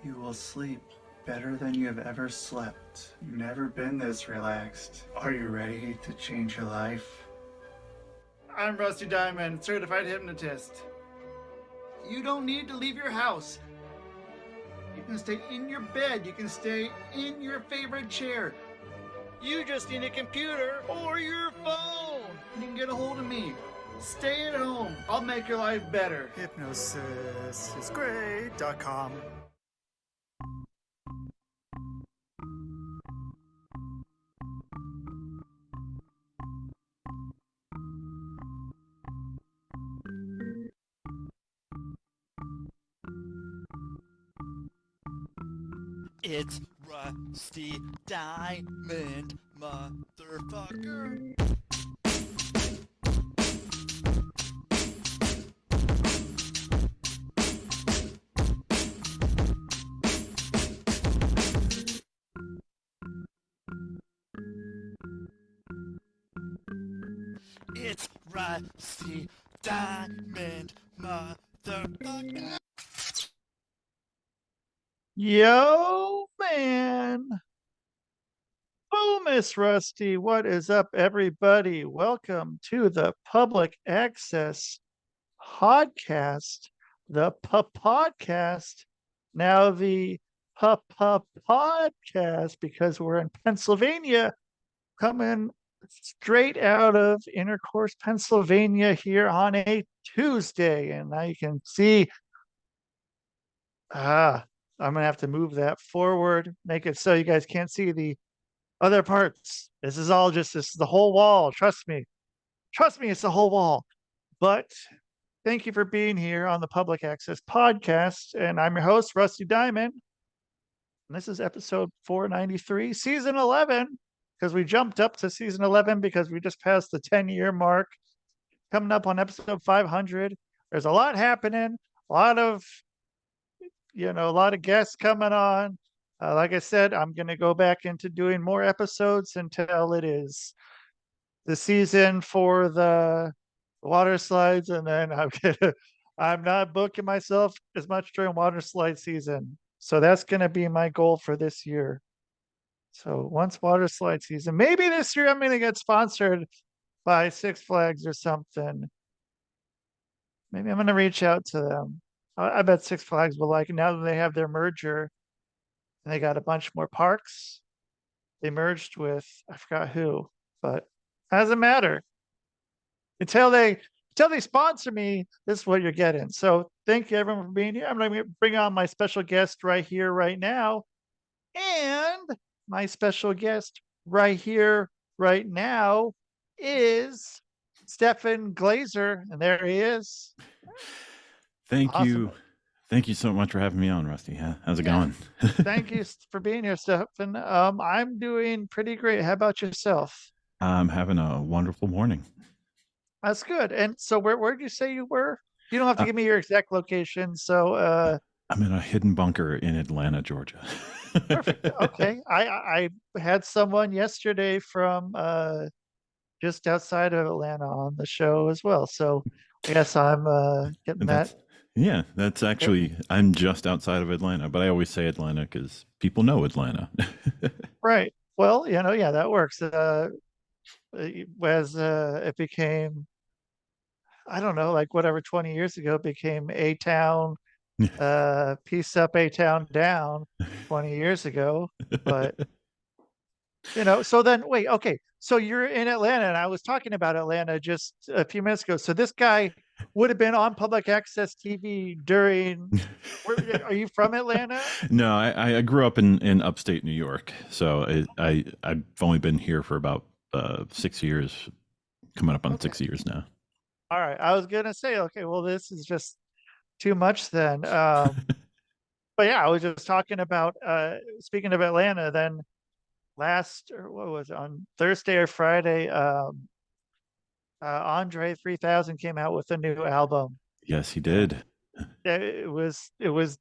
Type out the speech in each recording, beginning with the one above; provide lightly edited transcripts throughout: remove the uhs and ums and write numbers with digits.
You will sleep better than you have ever slept. You've never been this relaxed. Are you ready to change your life? I'm Rusty Diamond, certified hypnotist. You don't need to leave your house. You can stay in your bed. You can stay in your favorite chair. You just need a computer or your phone. You can get a hold of me. Stay at home. I'll make your life better. Hypnosisisgreat.com. It's Rusty Diamond, motherfucker. It's Rusty Diamond, motherfucker. Yo, man. Oh, Miss Rusty, what is up, everybody? Welcome to the Public Access Podcast, the podcast. Now the podcast, because we're in Pennsylvania, coming straight out of Intercourse, Pennsylvania here on a Tuesday. And now you can see, I'm gonna have to move that forward, make it so you guys can't see the other parts. This is the whole wall. Trust me. Trust me, it's the whole wall. But thank you for being here on the Public Access Podcast. And I'm your host, Rusty Diamond. And this is episode 493, season 11, because we jumped up to season 11 because we just passed the 10-year mark. Coming up on episode 500. There's a lot happening, a lot of guests coming on. Like I said, I'm going to go back into doing more episodes until it is the season for the water slides, and then I'm not booking myself as much during water slide season. So that's going to be my goal for this year. So once water slide season, maybe this year I'm going to get sponsored by Six Flags or something. Maybe I'm going to reach out to them. I bet Six Flags will like it now that they have their merger and they got a bunch more parks. They merged with, I forgot who, but doesn't matter. Until they sponsor me, this is what you're getting. So thank you everyone for being here. I'm going to bring on my special guest right here, right now. And my special guest right here, right now is Stefan Glazer. And there he is. Thank Awesome. you. Thank you so much for having me on, Rusty. How's it going? Thank you for being here, Stefan. I'm doing pretty great. How about yourself? I'm having a wonderful morning. That's good. And so where did you say you were? You don't have to give me your exact location. So I'm in a hidden bunker in Atlanta, Georgia. Perfect. Okay. I had someone yesterday from just outside of Atlanta on the show as well. So I guess I'm getting that. Yeah, that's actually, I'm just outside of Atlanta, but I always say Atlanta because people know Atlanta. Right. Well, yeah, that works. As it became, I don't know, like whatever 20 years ago, it became A-Town, Peace Up, A-Town Down 20 years ago. But, so then, wait, okay. So you're in Atlanta, and I was talking about Atlanta just a few minutes ago. So this guy would have been on public access TV during. Are you from Atlanta? No, I grew up in upstate New York, so I've only been here for about 6 years, coming up on 6 years now. All right, I was gonna say, okay, well, this is just too much then. But yeah, I was just talking about speaking of Atlanta. Then what was it, on Thursday or Friday? Andre 3000 came out with a new album. Yes, he did. It was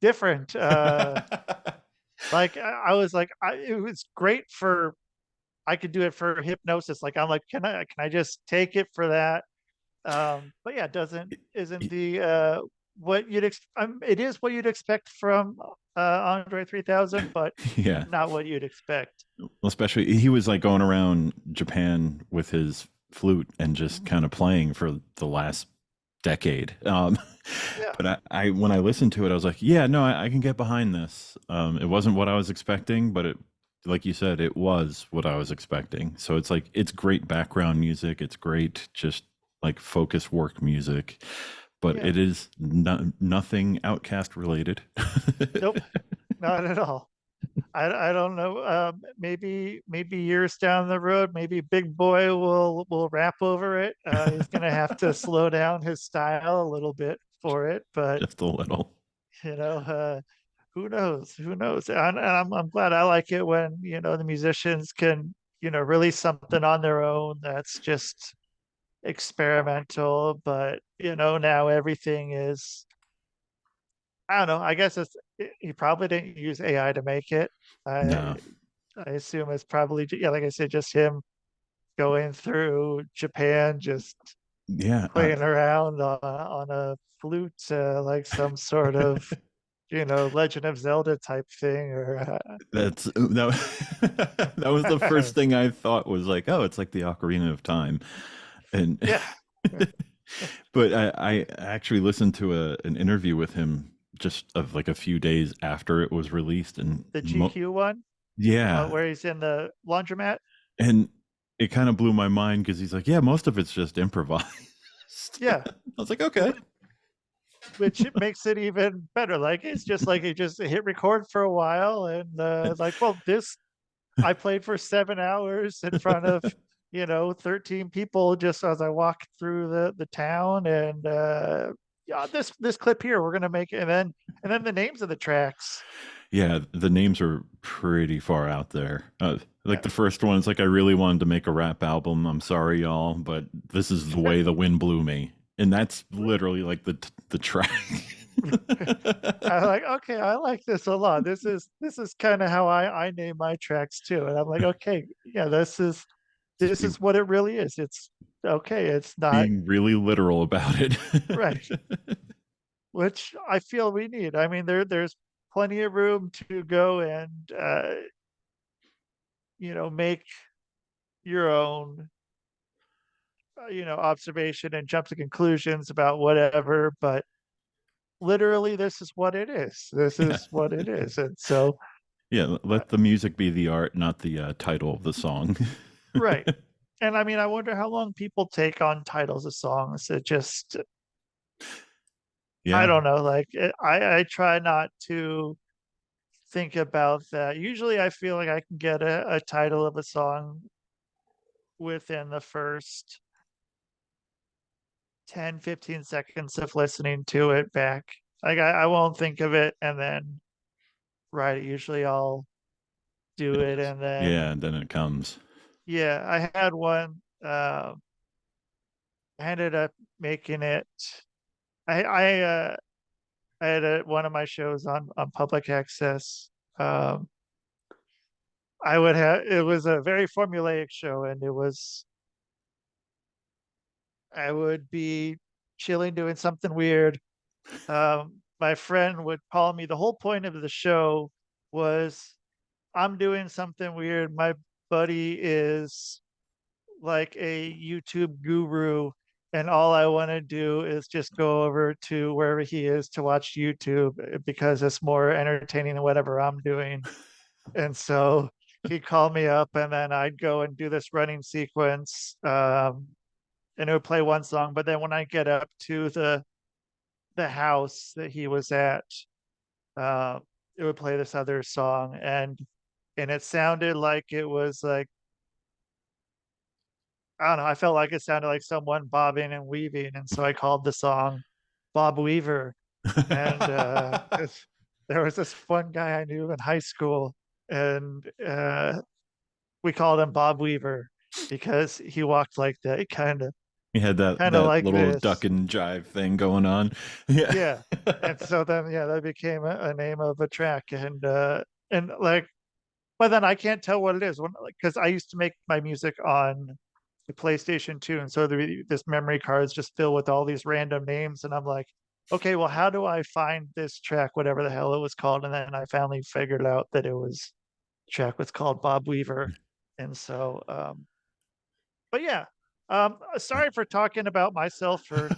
different. Like I was like, it was great for. I could do it for hypnosis. Like I'm like, can I just take it for that? But yeah, isn't the what it is what you'd expect from Andre 3000, but Yeah. not what you'd expect. Well, especially he was like going around Japan with his flute and just kind of playing for the last decade. Yeah. But I when I listened to it, I was like, yeah, no, I can get behind this. It wasn't what I was expecting, but it, like you said, it was what I was expecting. So it's like it's great background music. It's great, just like focus work music, but Yeah. it is nothing Outcast related. Nope, not at all. I don't know. Maybe years down the road, maybe Big Boy will rap over it. He's gonna have to slow down his style a little bit for it, but Just a little. you know, who knows? Who knows? And I'm glad. I like it when the musicians can release something on their own that's just experimental, but now everything is, I don't know. I guess he probably didn't use AI to make it. I No. I assume it's probably, yeah, like I said, just him going through Japan, just Yeah. playing around on a flute, like some sort of Legend of Zelda type thing, or That's that, that was the first thing I thought was like, oh, it's like the Ocarina of Time. And yeah. but I actually listened to an interview with him just of like a few days after it was released, and The GQ one, yeah, where he's in the laundromat. and it kind of blew my mind because he's like, yeah, most of it's just improvised. Yeah. I was like, okay. Which it makes it even better. Like it's just like he just hit record for a while, and like, well, this I played for 7 hours in front of 13 people just as I walked through the town, and yeah, this clip here we're gonna make it, and then the names of the tracks. Yeah, the names are pretty far out there. Like Yeah. the first one is like, I really wanted to make a rap album. I'm sorry, y'all, but this is the way the wind blew me, and that's literally like the track. I like, okay, I like this a lot. This is kind of how I name my tracks too, and I'm like, okay, yeah, this is what it really is. It's okay. It's not Being really literal about it. right, which I feel we need. I mean, there's plenty of room to go and make your own observation and jump to conclusions about whatever, but literally this is what it is. This Yeah. is what it is. And so Yeah, let the music be the art, not the title of the song. right. And I mean, I wonder how long people take on titles of songs. It just, Yeah. I don't know. Like I try not to think about that. Usually I feel like I can get a title of a song within the first 10-15 seconds of listening to it back. Like I won't think of it and then write it. Usually I'll do it, and then Yeah, and then it comes. yeah, I had one. I ended up making it. I had one of my shows on public access. Um, I would have. It was a very formulaic show, and it was. I would be chilling, doing something weird. My friend would call me. The whole point of the show was I'm doing something weird. My buddy is like a YouTube guru, and all I want to do is just go over to wherever he is to watch YouTube because it's more entertaining than whatever I'm doing. And so he'd call me up, and then I'd go and do this running sequence, and it would play one song. But then when I get up to the house that he was at, uh, it would play this other song, and it sounded like it was like, I don't know. I felt like it sounded like someone bobbing and weaving, and so I called the song "Bob Weaver." And there was this one guy I knew in high school, and we called him Bob Weaver because he walked like that. He He had that kind of like little this. duck and jive thing going on. Yeah. Yeah. And so then, yeah, that became a name of a track, and like, but then I can't tell what it is because I used to make my music on the PlayStation 2, and so this memory card is just filled with all these random names, and I'm like, okay, well, how do I find this track, whatever the hell it was called? And then I finally figured out that it was track was called Bob Weaver. And so, but yeah, sorry for talking about myself for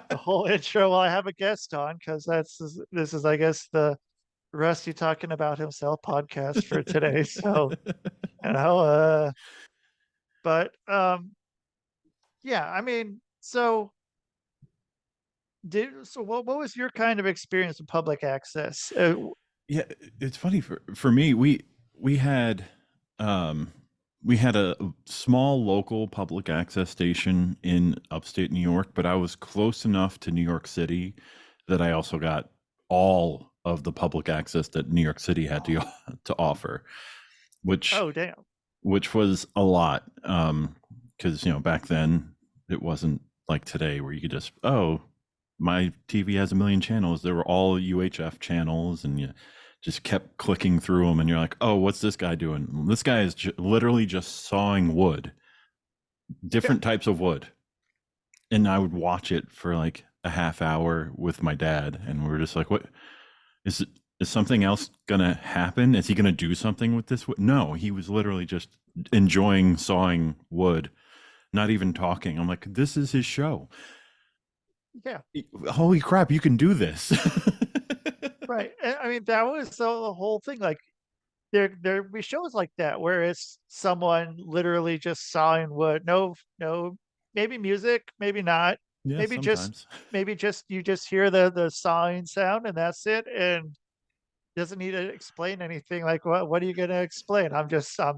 the whole intro while I have a guest on, because this is, I guess, the Rusty talking about himself podcast for today. So, you know, but yeah, I mean, so what was your kind of experience with public access? Yeah, it's funny for me. We had we had a small local public access station in upstate New York, but I was close enough to New York City that I also got all of the public access that New York City had to offer, which Oh, damn. which was a lot. Because back then it wasn't like today where you could just, oh, my TV has a million channels. There were all UHF channels, and you just kept clicking through them, and you're like, oh, what's this guy doing? This guy is literally just sawing wood, different types of wood. And I would watch it for like a half hour with my dad, and we were just like, what is it? Is something else gonna happen? Is he gonna do something with this wood? No, he was literally just enjoying sawing wood, not even talking. I'm like, this is his show. Yeah. Holy crap, you can do this. Right. And, I mean, that was the whole thing. Like, there be shows like that where it's someone literally just sawing wood. No, maybe music, maybe not. Yeah, Maybe sometimes. just you just hear the sawing sound and that's it. And doesn't need to explain anything. Like, what are you gonna explain? I'm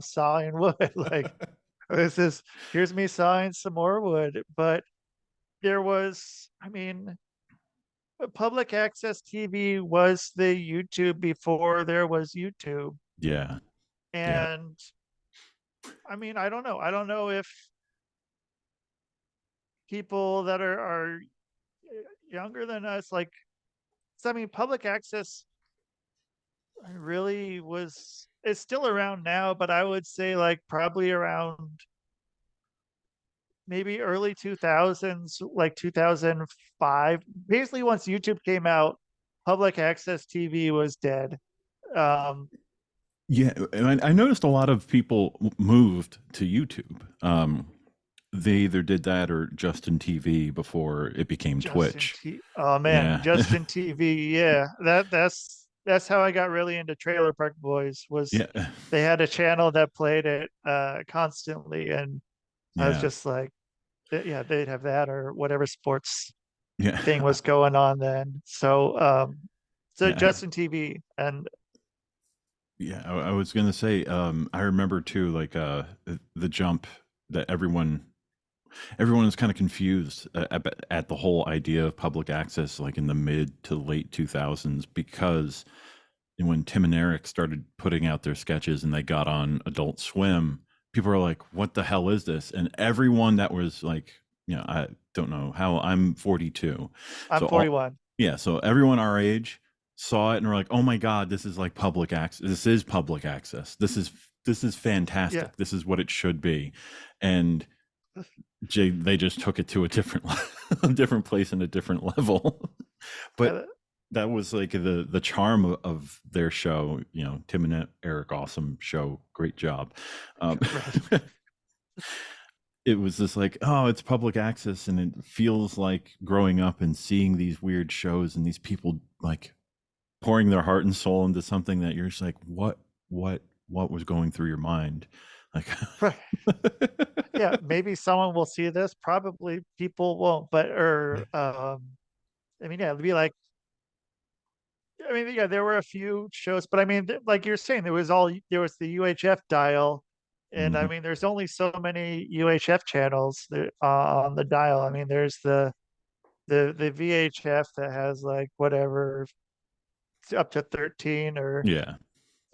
sawing wood. Like, here's me sawing some more wood. But there was, I mean, public access TV was the YouTube before there was YouTube. Yeah. Yeah. And I mean, I don't know. I don't know if people that are younger than us, like, I mean, public access really it's still around now, but I would say like probably around maybe early 2000s, like 2005. Basically, once YouTube came out, public access TV was dead. Um, Yeah, and I noticed a lot of people moved to YouTube. They either did that or Justin TV before it became Twitch. Oh man, Yeah. Justin TV. Yeah, that's how I got really into Trailer Park Boys. Was Yeah. they had a channel that played it constantly, and I was Yeah. just like, yeah, they'd have that or whatever sports Yeah. thing was going on then. So Yeah. Justin TV, and Yeah, I was gonna say, I remember too, like the jump that everyone was kind of confused at the whole idea of public access, like in the mid to late 2000s, because when Tim and Eric started putting out their sketches and they got on Adult Swim, people were like, "What the hell is this?" And everyone that was like, I don't know how, I'm 42, I'm so 41. yeah, so everyone our age saw it and were like, "Oh my god, this is like public access. This is public access. This is fantastic. Yeah. This is what it should be." And they just took it to a different a different place and a different level. But that was like the charm of their show. Tim and Eric, awesome show, great job. It was just like, oh, it's public access, and it feels like growing up and seeing these weird shows and these people like pouring their heart and soul into something that you're just like, what was going through your mind? Like, Right. Yeah, maybe someone will see this. Probably people won't, but I mean, yeah, it'd be like, I mean, yeah, there were a few shows, but I mean, like you're saying, there was the UHF dial, and I mhm. mean, there's only so many UHF channels on the dial. I mean, there's the VHF that has like whatever up to 13, or Yeah,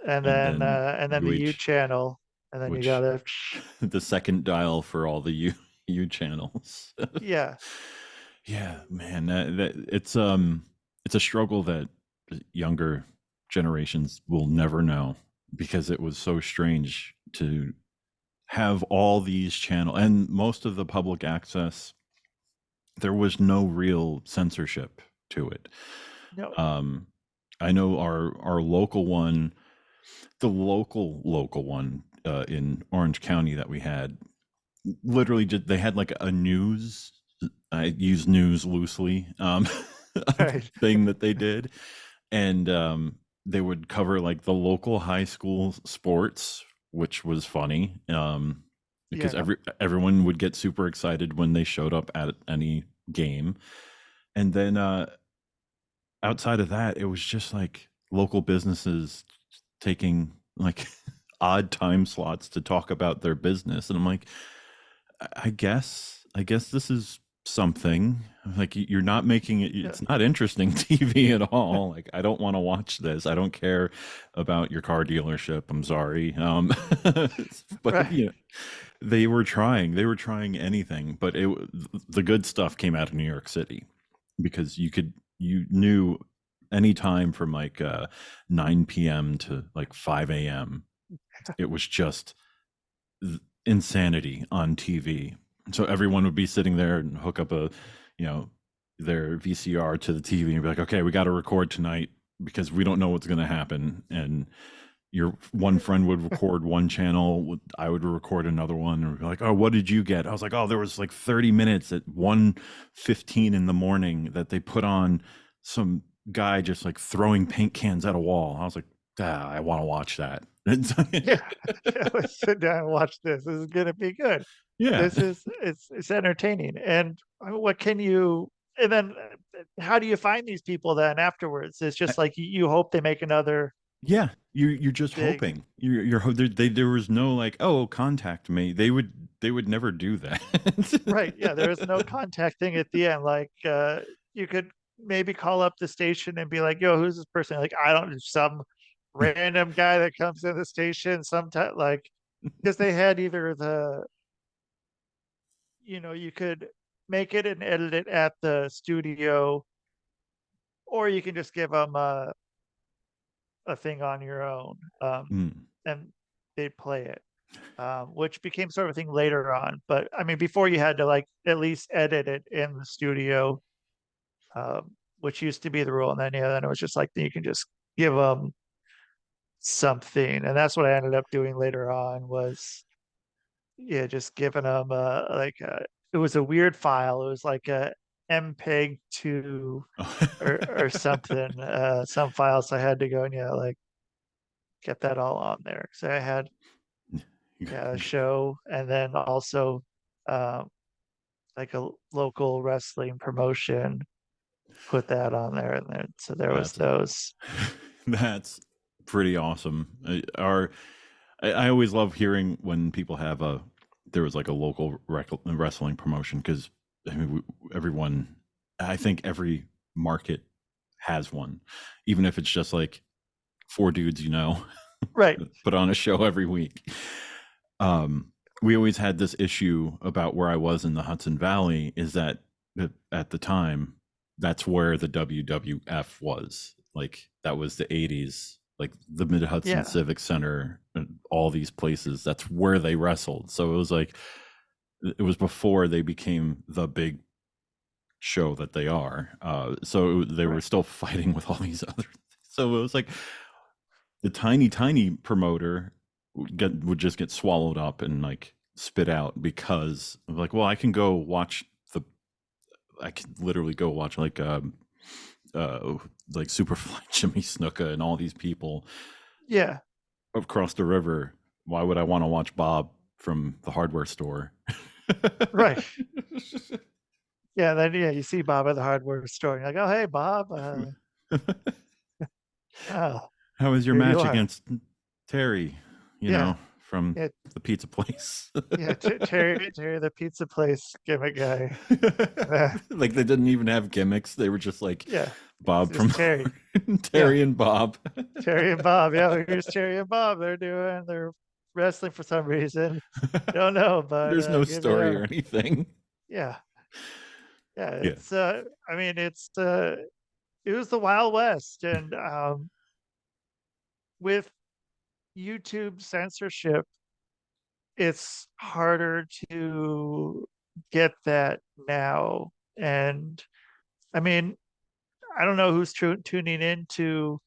and and then then the U channel, and then you which gotta the second dial for all the U channels. yeah. Yeah, man, that it's a struggle that younger generations will never know, because it was so strange to have all these channels, and most of the public access, there was no real censorship to it. No. I know our local one, the local one in Orange County that we had, literally just they had like a news. I use news loosely. Right. Thing that they did, and they would cover like the local high school sports, which was funny. Because Yeah. everyone would get super excited when they showed up at any game, and then outside of that, it was just like local businesses taking like odd time slots to talk about their business, and I'm like, I guess this is something. Like, you're not making it, Yeah. it's not interesting TV at all. Like, I don't want to watch this. I don't care about your car dealership. I'm sorry. But Right. you know, they were trying anything, but the good stuff came out of New York City, because you knew any time from like 9 p.m. to like 5 a.m. it was just insanity on TV. So everyone would be sitting there and hook up their VCR to the TV and be like, okay, we got to record tonight because we don't know what's going to happen. And your one friend would record one channel, I would record another one, and we'd be like, oh, what did you get? I was like, oh, there was like 30 minutes at 1:15 in the morning that they put on some guy just like throwing paint cans at a wall. I was like, I want to watch that. Yeah. Let's sit down and watch this. This is gonna be good. Yeah. It's entertaining. And what can you, and then how do you find these people then afterwards? It's just like you hope they make another Yeah, you're just big. hoping. There was no like, oh, contact me. They would never do that. Right. Yeah, there is no contact thing at the end. Like you could maybe call up the station and be like, yo, who's this person? Like, I don't know, some random guy that comes in the station sometime, like, because they had either you could make it and edit it at the studio, or you can just give them a thing on your own, Mm. and they'd play it, which became sort of a thing later on. But I mean, before you had to like at least edit it in the studio, which used to be the rule. And then it was just like you can just give them something, and that's what I ended up doing later on was just giving them it was a weird file. It was like a MPEG 2 or something, some files. I had to go and like get that all on there. So I had a show, and then also like a local wrestling promotion, put that on there, and then so there was That's those. that's pretty awesome. I always love hearing when people have there was like a local wrestling promotion, because I mean, everyone, I think every market has one, even if it's just like four dudes, Right. put on a show every week. We always had this issue about where I was in the Hudson Valley, is that at the time, that's where the WWF was. Like, that was the 80s, like the Mid Hudson Yeah. Civic Center and all these places. That's where they wrestled. So it was like, it was before they became the big show that they are. So they were Right. still fighting with all these other. So it was like the tiny promoter would just get swallowed up and like spit out, because of like, well, I can literally go watch like Superfly Jimmy Snuka and all these people Yeah. across the river. Why would I want to watch Bob from the hardware store? Right. Yeah. Then you see Bob at the hardware store. And you're like, oh, hey, Bob. Oh, How was your here you match are. against Terry? Yeah. From Yeah. the pizza place. Yeah. Terry, the pizza place gimmick guy. Like, they didn't even have gimmicks. They were just like Yeah. Bob It's from Terry. Terry Yeah. and Bob. Terry and Bob. Yeah. Here's Terry and Bob. They're wrestling for some reason. Don't know, but There's no here they story or are. anything. Yeah. Yeah. Yeah. It's I mean, it was the Wild West, and with YouTube censorship, it's harder to get that now. And I mean, I don't know who's tuning into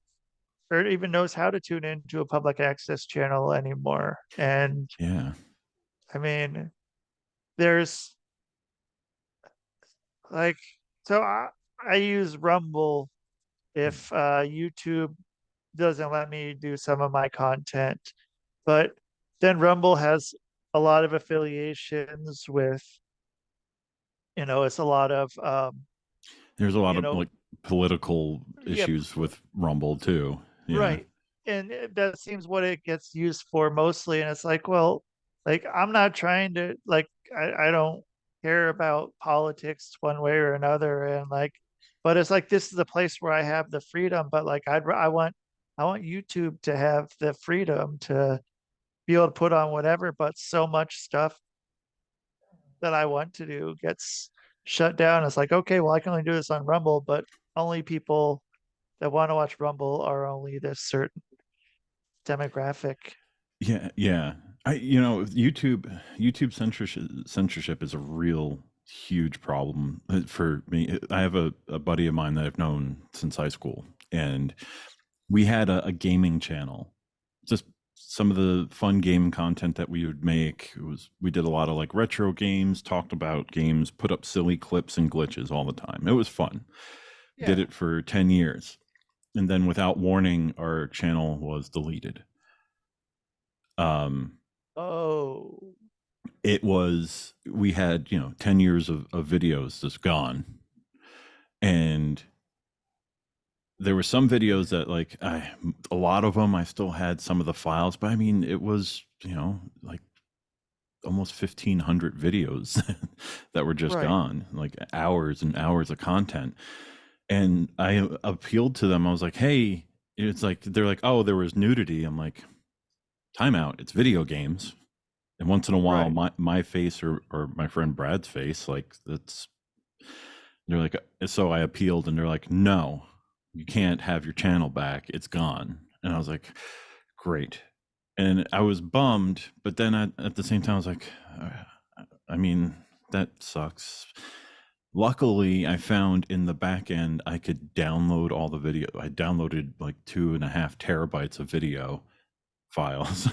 or even knows how to tune into a public access channel anymore. And Yeah. I mean, there's like, so I use Rumble if YouTube doesn't let me do some of my content, but then Rumble has a lot of affiliations with, it's a lot of, There's a lot you of know, like political yeah, issues with Rumble too. Yeah. right. And that seems what it gets used for mostly. And it's like, well, like I'm not trying to like I don't care about politics one way or another. And like, but it's like this is a place where I have the freedom, but like I want YouTube to have the freedom to be able to put on whatever, but so much stuff that I want to do gets shut down. It's like, okay, well, I can only do this on Rumble, but only people that want to watch Rumble are only this certain demographic. Yeah, yeah. YouTube censorship is a real huge problem for me. I have a buddy of mine that I've known since high school, and we had a gaming channel. Just some of the fun game content that we would make we did a lot of like retro games, talked about games, put up silly clips and glitches all the time. It was fun. Yeah. Did it for 10 years. And then without warning, our channel was deleted. Oh, We had 10 years of videos just gone, and there were some videos that like a lot of them I still had some of the files, but I mean it was like almost 1,500 videos that were just right. gone, like hours and hours of content. And I appealed to them. I was like, hey, it's like they're like, oh, there was nudity. I'm like, timeout, it's video games. And once in a while, Right. my face or my friend Brad's face, like they're like, so I appealed, and they're like, no, you can't have your channel back. It's gone. And I was like, great. And I was bummed, but then at the same time, I was like, I mean, that sucks. Luckily, I found in the back end, I could download all the video. I downloaded like 2.5 terabytes of video files.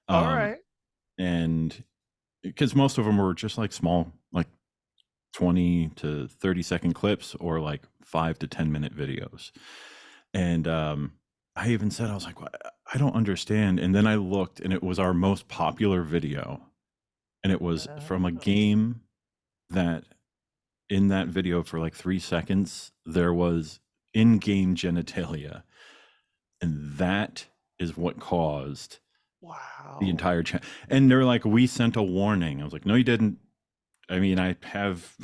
All right. And because most of them were just like small, like 20 to 30-second clips or like 5 to 10-minute videos. And I even said, I was like, well, I don't understand. And then I looked, and it was our most popular video. And it was from a game that in that video for like 3 seconds, there was in-game genitalia. And that is what caused Wow. the entire channel. And they're like, we sent a warning. I was like, no, you didn't. I mean, I have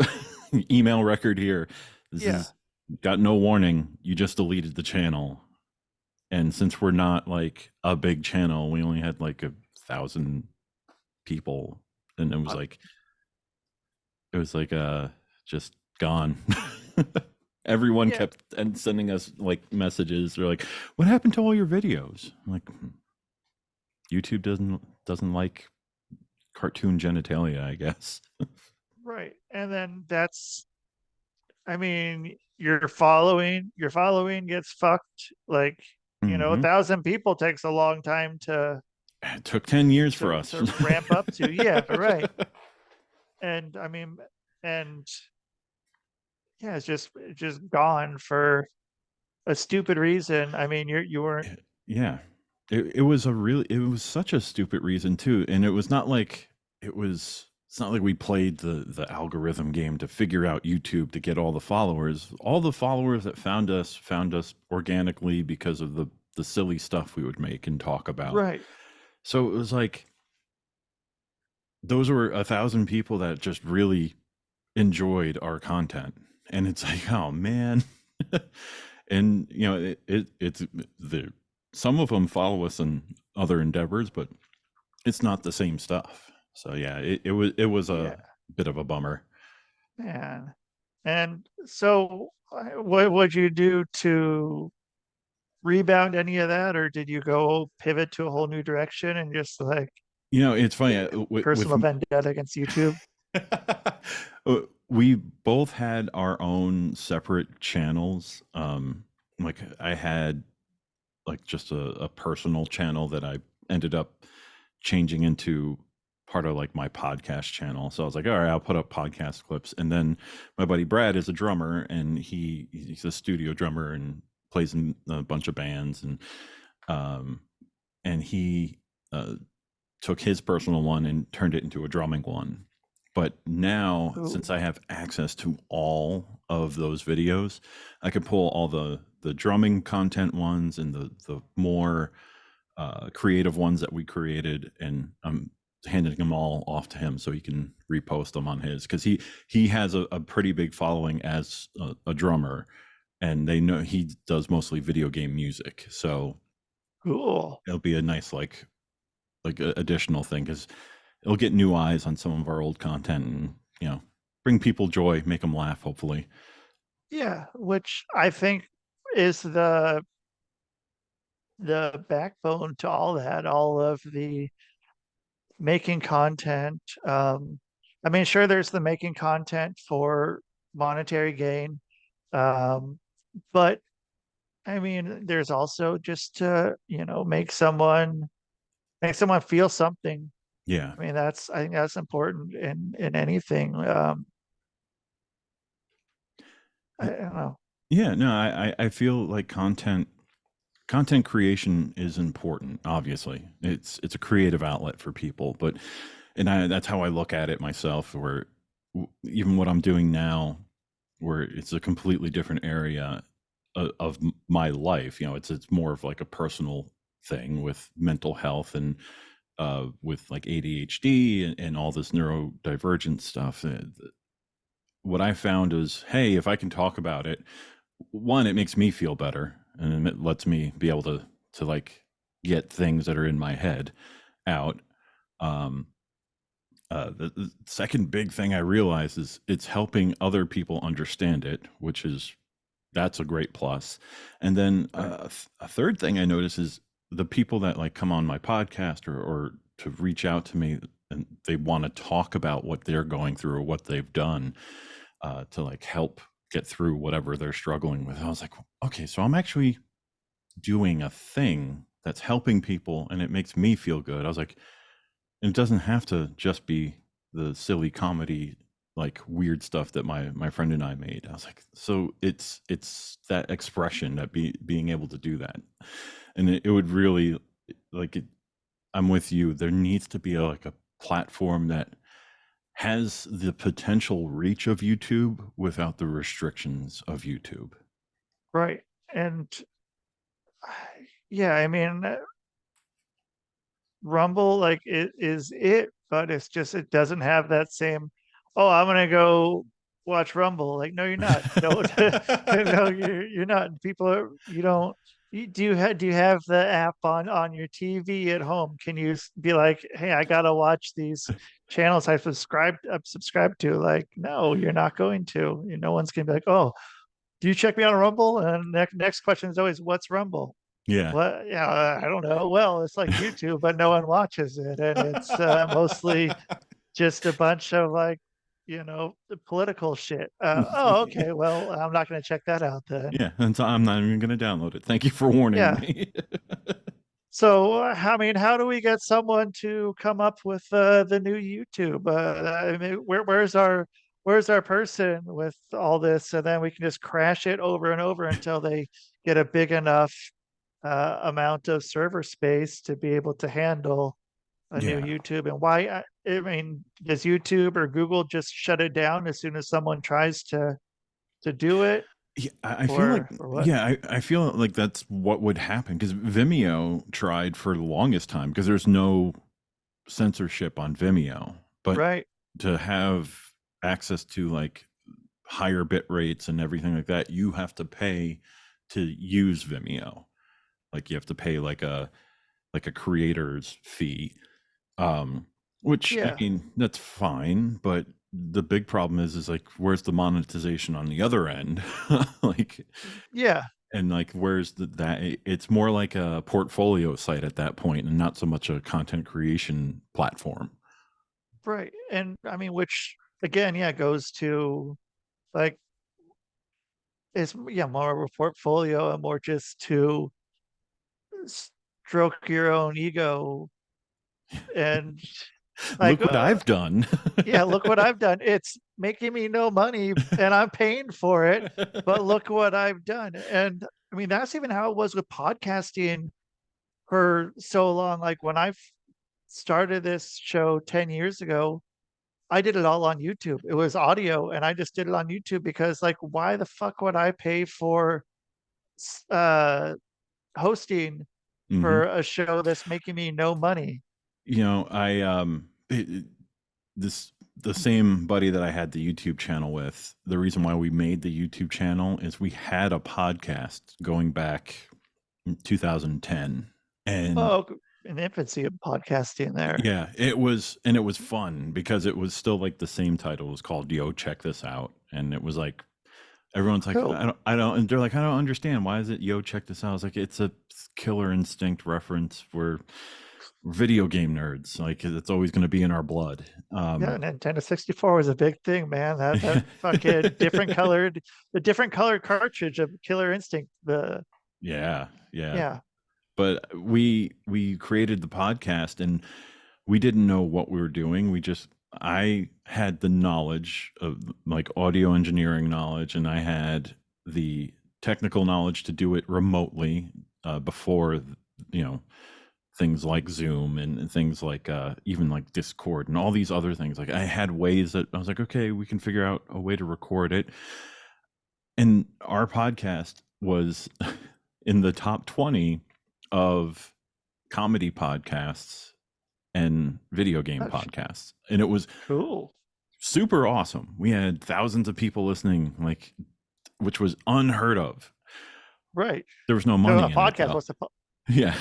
email record here. This got no warning. You just deleted the channel. And since we're not like a big channel, we only had like 1,000 people, and it was like just gone. Everyone kept sending us like messages. They're like, what happened to all your videos? I'm like, YouTube doesn't like cartoon genitalia, I guess. Right. And then I mean, your following gets fucked. Like, 1,000 people takes a long time to. It took 10 years for us to ramp up to. Yeah, right. And I mean, it's just gone for a stupid reason. I mean, you weren't. Yeah, it was such a stupid reason too, and it's not like we played the algorithm game to figure out YouTube to get all the followers. All the followers that found us organically because of the silly stuff we would make and talk about. Right. So it was like those were 1,000 people that just really enjoyed our content, and it's like, oh man. And it's some of them follow us in other endeavors, but it's not the same stuff. So yeah, it was a bit of a bummer. Man. And so what would you do to rebound any of that, or did you go pivot to a whole new direction and just like it's funny personal vendetta against YouTube? we both had our own separate channels. Like I had like just a personal channel that I ended up changing into part of like my podcast channel. So I was like, all right, I'll put up podcast clips. And then my buddy Brad is a drummer, and he's a studio drummer and plays in a bunch of bands, and he took his personal one and turned it into a drumming one. But now, Ooh. since I have access to all of those videos, I can pull all the drumming content ones and the more creative ones that we created, and I'm handing them all off to him so he can repost them on his, because he has a pretty big following as a drummer, and they know he does mostly video game music. So Cool. it'll be a nice like additional thing, because it'll get new eyes on some of our old content, and bring people joy, make them laugh, hopefully. Yeah, which I think is the backbone to all that, all of the making content. I mean, sure, there's the making content for monetary gain, but I mean, there's also just to make someone feel something. Yeah. I mean, I think that's important in anything. I don't know. Yeah, no, I feel like content creation is important. Obviously, it's a creative outlet for people, but that's how I look at it myself. Where even what I'm doing now, where it's a completely different area of my life. It's more of like a personal thing with mental health, and with like ADHD and all this neurodivergent stuff. What I found is, hey, if I can talk about it, one, it makes me feel better, and it lets me be able to like get things that are in my head out. The second big thing I realize is it's helping other people understand it, that's a great plus. And then a third thing I notice is the people that like come on my podcast or to reach out to me, and they want to talk about what they're going through or what they've done to like help get through whatever they're struggling with. I was like, okay, so I'm actually doing a thing that's helping people, and it makes me feel good. I was like, and it doesn't have to just be the silly comedy, like weird stuff that my friend and I made. I was like, so it's that expression, that being able to do that. And it would really like it. I'm with you. There needs to be like a platform that has the potential reach of YouTube without the restrictions of YouTube. Right. And yeah, I mean, Rumble like it is it, but it doesn't have that same, oh, I'm gonna go watch Rumble. Like, no, you're not. No, no, you're not. People are, you don't. Do you have the app on your TV at home? Can you be like, hey, I gotta watch these channels I've subscribed to? Like, no, you're not going to. No one's gonna be like, oh, do you check me out on Rumble? And next question is always, what's Rumble? Yeah. What? Yeah, I don't know. Well, it's like YouTube, but no one watches it, and it's mostly just a bunch of like, the political shit. Oh, okay. Well, I'm not going to check that out then. Yeah, and so I'm not even going to download it. Thank you for warning Yeah. me. So, I mean, how do we get someone to come up with the new YouTube? I mean, where's our person with all this, and then we can just crash it over and over until they get a big enough amount of server space to be able to handle a new YouTube. And why? I mean, does YouTube or Google just shut it down as soon as someone tries to do it? Yeah, I feel like I feel like that's what would happen, because Vimeo tried for the longest time, because there's no censorship on Vimeo, but right. to have access to like higher bit rates and everything like that, you have to pay to use Vimeo. Like you have to pay like a creator's fee, which I mean, that's fine, but the big problem is like, where's the monetization on the other end? Like, and like, where's that? It's more like a portfolio site at that point, and not so much a content creation platform. Right. And I mean, which again, yeah, goes to like, it's more of a portfolio and more just to stroke your own ego and like, Look what I've done. yeah, look what I've done. It's making me no money and I'm paying for it, but look what I've done. And I mean, that's even how it was with podcasting for so long. Like when I started this show 10 years ago, I did it all on YouTube. It was audio and I just did it on YouTube because like, why the fuck would I pay for uh hosting Hmm. for a show that's making me no money? You know, this the same buddy that I had the YouTube channel with. The reason why we made the YouTube channel is we had a podcast going back in 2010, and Oh, an infancy of podcasting there. yeah, it was fun because it was still like the same title. It was called Yo, Check This Out, and it was like everyone's like, Cool. I don't, and they're like, I don't understand. Why is it Yo, Check This Out? I was like, it's a Killer Instinct reference. We're video game nerds. Like it's always going to be in our blood. Yeah, Nintendo 64 was a big thing, man. That fucking the different colored cartridge of Killer Instinct. Yeah. But we created the podcast and we didn't know what we were doing. I had the knowledge of like audio engineering knowledge, and I had the technical knowledge to do it remotely before, things like Zoom and things like even like Discord and all these other things. Like I had ways that I was like, okay, we can figure out a way to record it. And our podcast was in the top 20 of comedy podcasts and video game podcasts. And it was Cool. super awesome. We had thousands of people listening, like, which was unheard of. Right. There was no money in podcast it. Yeah,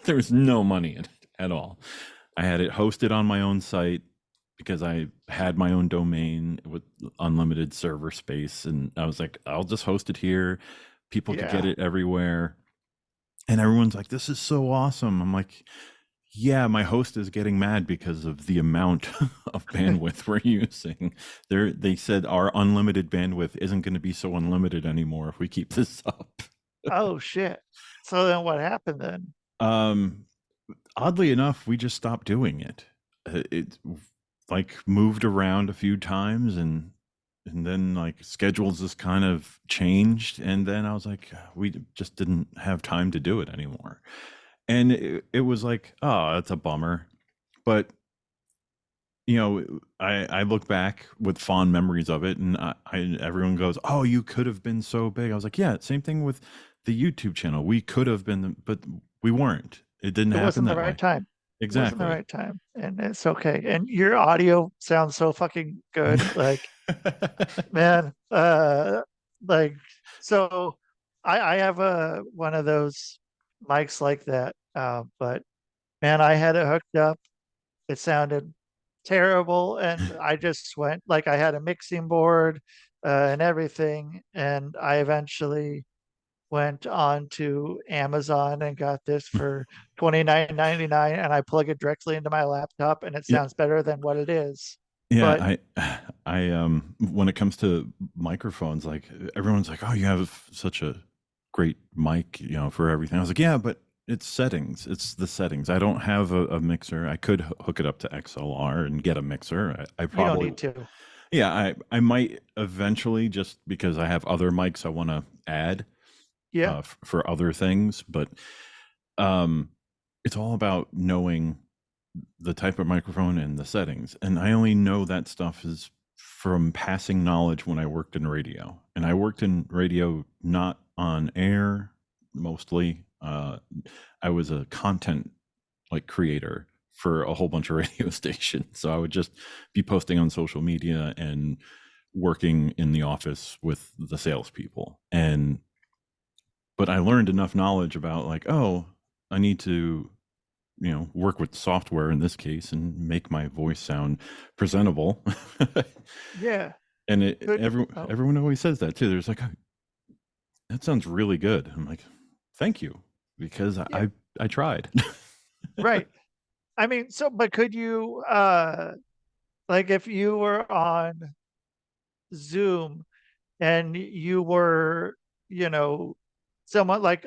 there was no money in it at all. I had it hosted on my own site because I had my own domain with unlimited server space. And I was like, I'll just host it here. People could get it everywhere. And everyone's like, this is so awesome. I'm like, yeah, my host is getting mad because of the amount of bandwidth we're using. They said our unlimited bandwidth isn't going to be so unlimited anymore if we keep this up. Oh shit. So then what happened then? Oddly enough, we just stopped doing it. It like moved around a few times and then like schedules just kind of changed, and then I was like, we just didn't have time to do it anymore. And it was like, oh, that's a bummer. But I look back with fond memories of it, and everyone goes, oh, you could have been so big. I was like, yeah, same thing with the YouTube channel. We could have been, but we weren't. It didn't happen. It wasn't the right time. Exactly. It wasn't the right time, and it's okay. And your audio sounds so fucking good. Like, man, like, so I have one of those mics like that, but man, I had it hooked up. It sounded terrible, and I just went, like, I had a mixing board and everything, and I eventually went on to Amazon and got this for $29.99, and I plug it directly into my laptop, and it sounds better than what it is. Yeah, but I when it comes to microphones, like everyone's like, oh, you have such a great mic, for everything. I was like, yeah, but it's settings. It's the settings. I don't have a mixer. I could hook it up to XLR and get a mixer. I probably you don't need to. Yeah, I might eventually, just because I have other mics I want to add. Yeah. For other things, but it's all about knowing the type of microphone and the settings. And I only know that stuff is from passing knowledge when I worked in radio. And I worked in radio not on air mostly. I was a content creator for a whole bunch of radio stations. So I would just be posting on social media and working in the office with the salespeople. But I learned enough knowledge about I need to, work with software in this case and make my voice sound presentable. Yeah. And everyone always says that too. There's like, that sounds really good. I'm like, thank you, because I tried. Right. I mean, but could you like if you were on Zoom and you were, you know, someone like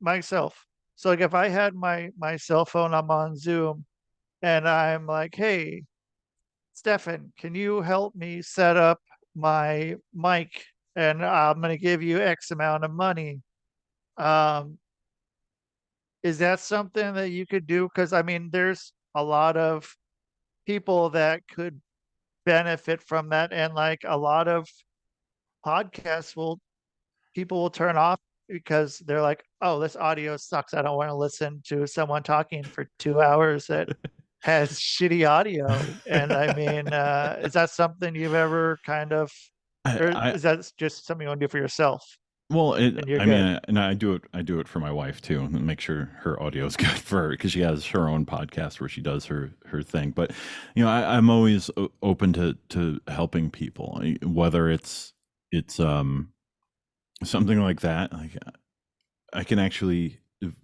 myself. So like if I had my cell phone, I'm on Zoom and I'm like, hey, Stefan, can you help me set up my mic? And I'm gonna give you X amount of money. Um, is that something that you could do? Because I mean, there's a lot of people that could benefit from that, and like a lot of podcasts will people will turn off because they're like, oh, this audio sucks. I don't want to listen to someone talking for 2 hours that has shitty audio. And I mean, is that something you've ever kind of, or I is that just something you want to do for yourself well, and you're I mean, good? and I do it for my wife too, and make sure her audio is good for her because she has her own podcast where she does her thing. But I'm always open to helping people, whether it's something like that. Like I can actually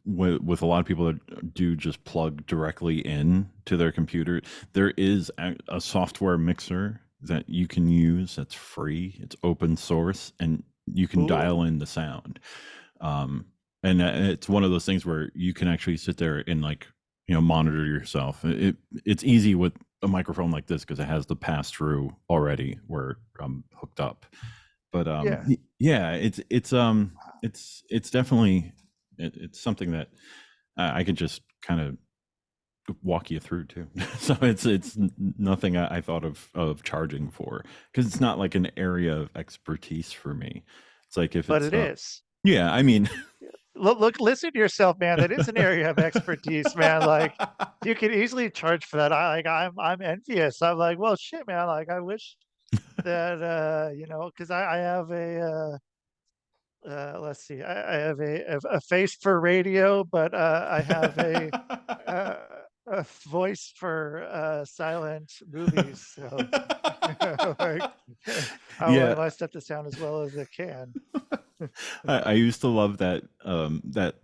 with a lot of people that do just plug directly in to their computer. There is a software mixer that you can use that's free. It's open source, and you can dial Ooh, in the sound. Um, and it's one of those things where you can actually sit there and like monitor yourself. It's easy with a microphone like this because it has the pass through already where I'm hooked up. But yeah. yeah, it's definitely it's something that I could just kind of walk you through too. So it's nothing I thought of charging for because it's not like an area of expertise for me. It's like if But it's it is. yeah, I mean Look, listen to yourself, man. That is an area of expertise, man. Like you could easily charge for that. I'm envious. I'm like, well, shit, man. Like I wish that because I have let's see, I have a face for radio, but I have uh, a voice for silent movies. So like, I want yeah. my stuff to sound as well as it can. I used to love that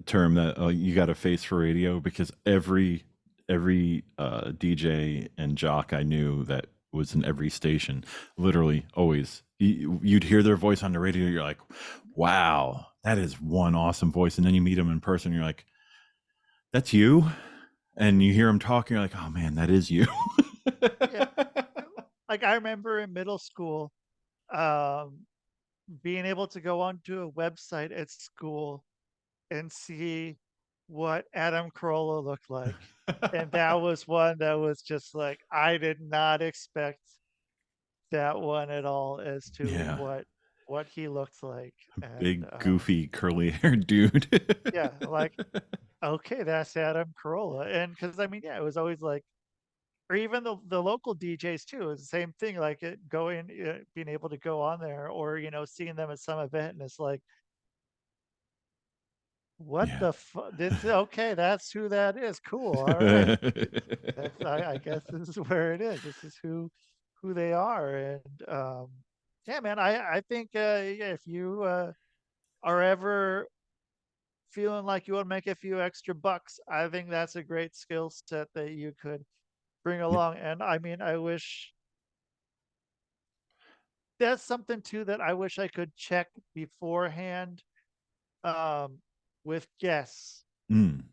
term that you got a face for radio because every DJ and jock I knew that was in every station, literally always you'd hear their voice on the radio. You're like, wow, that is one awesome voice, and then you meet them in person. You're like, that's you, and you hear them talking. You're like, oh man, that is you. Yeah, like I remember in middle school, um, being able to go onto a website at school and see what Adam Carolla looked like. And that was one that was just like I did not expect that one at all as to Yeah, what he looked like. And big goofy curly haired dude. yeah, like okay, that's Adam Carolla. And because I mean, yeah, it was always like, or even the local DJs too, is the same thing. Like it going, being able to go on there, or seeing them at some event, and it's like, what Yeah. the fuck? This okay? That's who that is. Cool. All right. That's I guess this is where it is. This is who they are. And yeah, man, I think yeah, if you are ever feeling like you want to make a few extra bucks, I think that's a great skill set that you could bring Yeah. along. And I mean, I wish that's something too that I wish I could check beforehand um with guests Mm.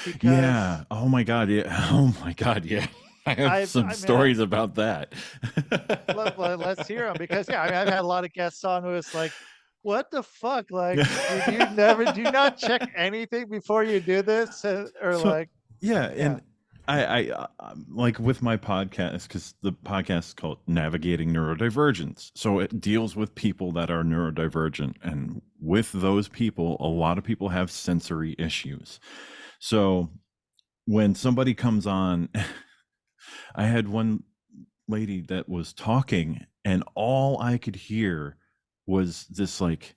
because Yeah. Oh my god. Yeah. Oh my god. Yeah. I have some I mean stories about that. let's hear them because yeah, I mean, I've had a lot of guests on who it's like, what the fuck? Like, do you not check anything before you do this? Or So like, yeah, yeah, and like with my podcast because the podcast is called Navigating Neurodivergence, so it deals with people that are neurodivergent, and with those people, a lot of people have sensory issues. So when somebody comes on, I had one lady that was talking, and all I could hear was this like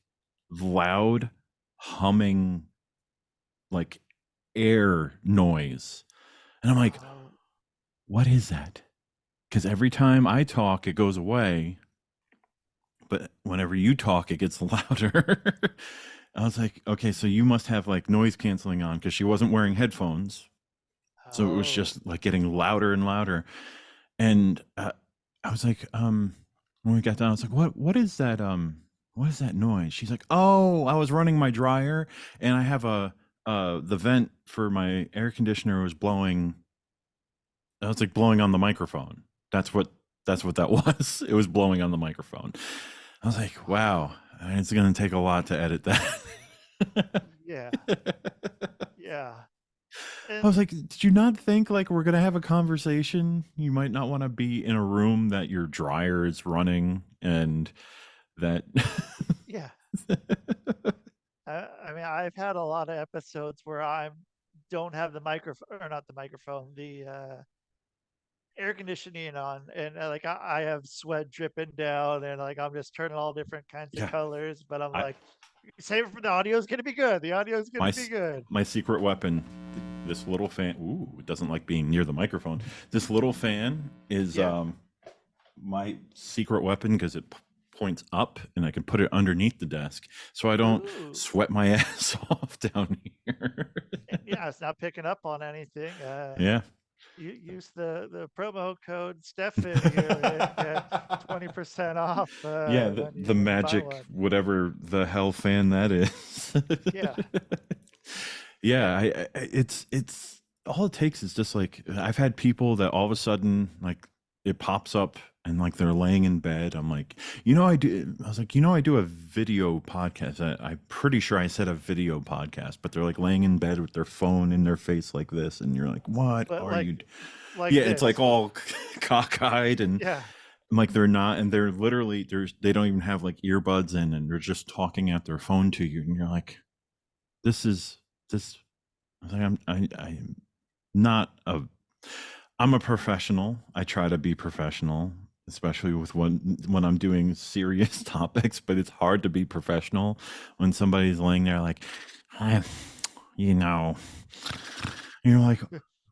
loud humming, like air noise. And I'm like, oh, what is that? Because every time I talk, it goes away. But whenever you talk, it gets louder. I was like, okay, so you must have like noise canceling on because she wasn't wearing headphones. So it was oh, just like getting louder and louder. And I was like, when we got done, I was like, what is that? What is that noise? She's like, oh, I was running my dryer and I have the vent for my air conditioner was blowing. I was like blowing on the microphone. That's what that was. It was blowing on the microphone. I was like, wow, it's going to take a lot to edit that. Yeah. Yeah. I was like, did you not think like we're going to have a conversation? You might not want to be in a room that your dryer is running and that. Yeah. I mean, I've had a lot of episodes where I don't have the microphone, or not the microphone, the air conditioning on, and like I have sweat dripping down, and like I'm just turning all different kinds of Yeah. colors, but I'm I, like, save it for the audio is gonna be good. The audio is gonna be good. my secret weapon, this little fan. Ooh, it doesn't like being near the microphone. This little fan is my secret weapon because it points up and I can put it underneath the desk so I don't sweat my ass off down here. Yeah, it's not picking up on anything. Yeah. You use the promo code Stefan here and get 20% off. Yeah, the magic, whatever the hell fan that is. Yeah. Yeah, it's all it takes is just like I've had people that all of a sudden like it pops up and like they're laying in bed. I'm like, I was like, I do a video podcast. I'm pretty sure I said a video podcast, but they're like laying in bed with their phone in their face like this, and you're like, what But are you? Like yeah, this. it's like all cockeyed and yeah. I'm like they're not, and they're literally they don't even have like earbuds in, and they're just talking at their phone to you, and you're like, this. I was like, I'm not a. I'm a professional. I try to be professional, especially with when I'm doing serious topics. But it's hard to be professional when somebody's laying there like, you're like,